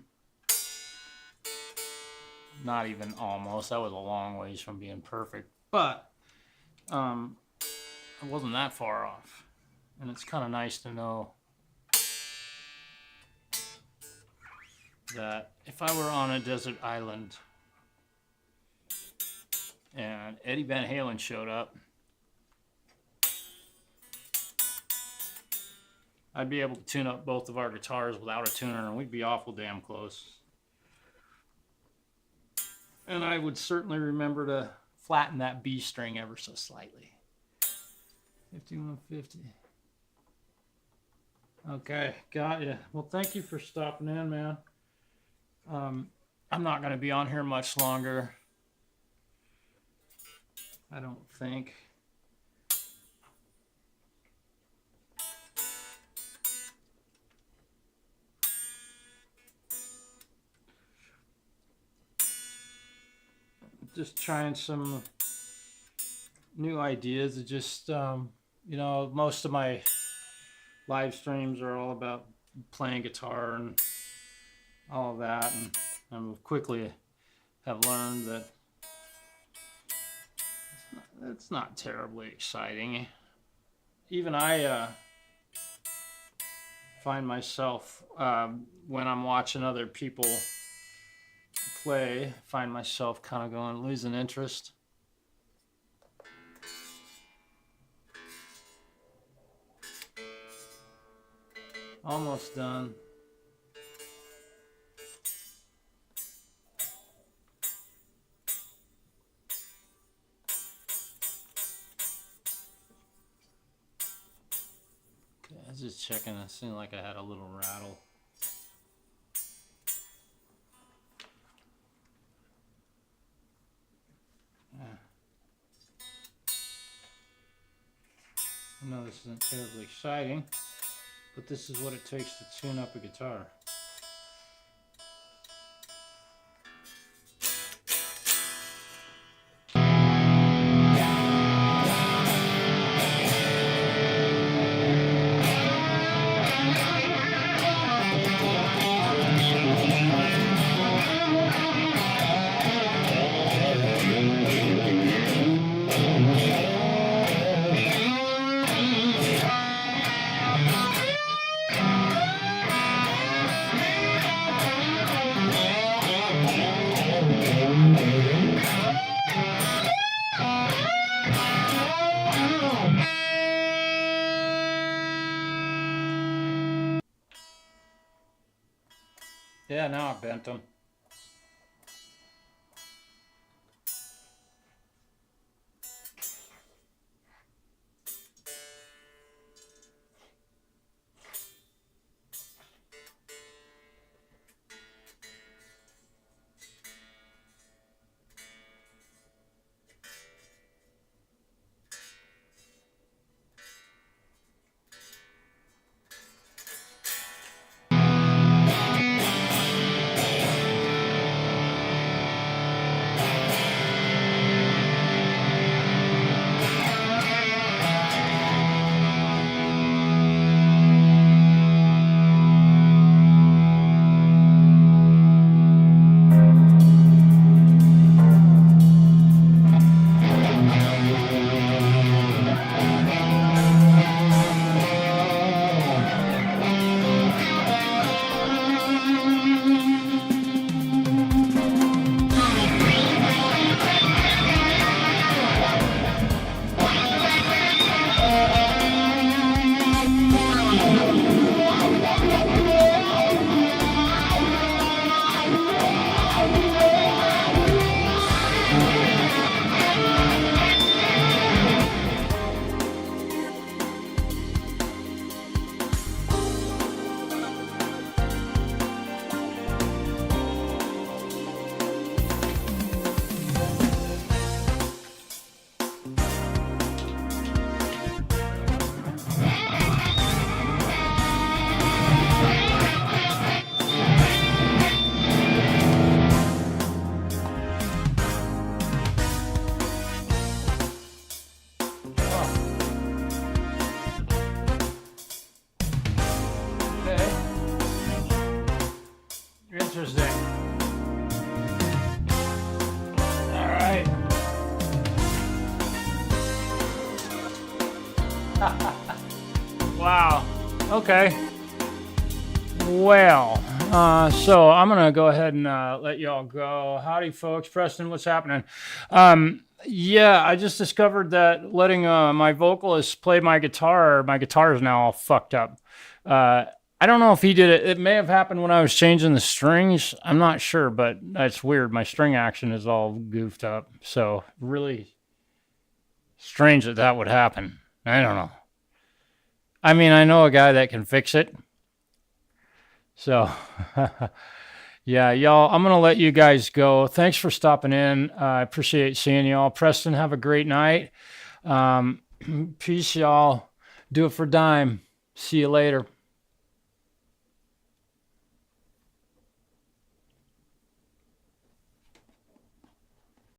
Not even almost. That was a long ways from being perfect. But I wasn't that far off. And it's kind of nice to know that if I were on a desert island and Eddie Van Halen showed up, I'd be able to tune up both of our guitars without a tuner, and we'd be awful damn close. And I would certainly remember to flatten that B string ever so slightly. 5150. Okay, got you. Well, thank you for stopping in, man. I'm not going to be on here much longer. I don't think. Just trying some new ideas. It just, you know, most of my live streams are all about playing guitar and all of that. And I quickly have learned that it's not terribly exciting. Even I find myself, when I'm watching other people play, find myself kind of going, losing interest. Almost done. Okay, I was just checking. It seemed like I had a little rattle. I know this isn't terribly exciting, but this is what it takes to tune up a guitar. Yeah, now I bent them. Interesting. All right. Wow. Okay. Well, so I'm going to go ahead and let y'all go. Howdy, folks. Preston, what's happening? Yeah, I just discovered that letting my vocalist play my guitar is now all fucked up. I don't know if he did it. It may have happened when I was changing the strings. I'm not sure, but that's weird. My string action is all goofed up. So really strange that that would happen. I don't know. I mean, I know a guy that can fix it. So, yeah, y'all, I'm going to let you guys go. Thanks for stopping in. I appreciate seeing y'all. Preston, have a great night. Peace, y'all. Do it for dime. See you later.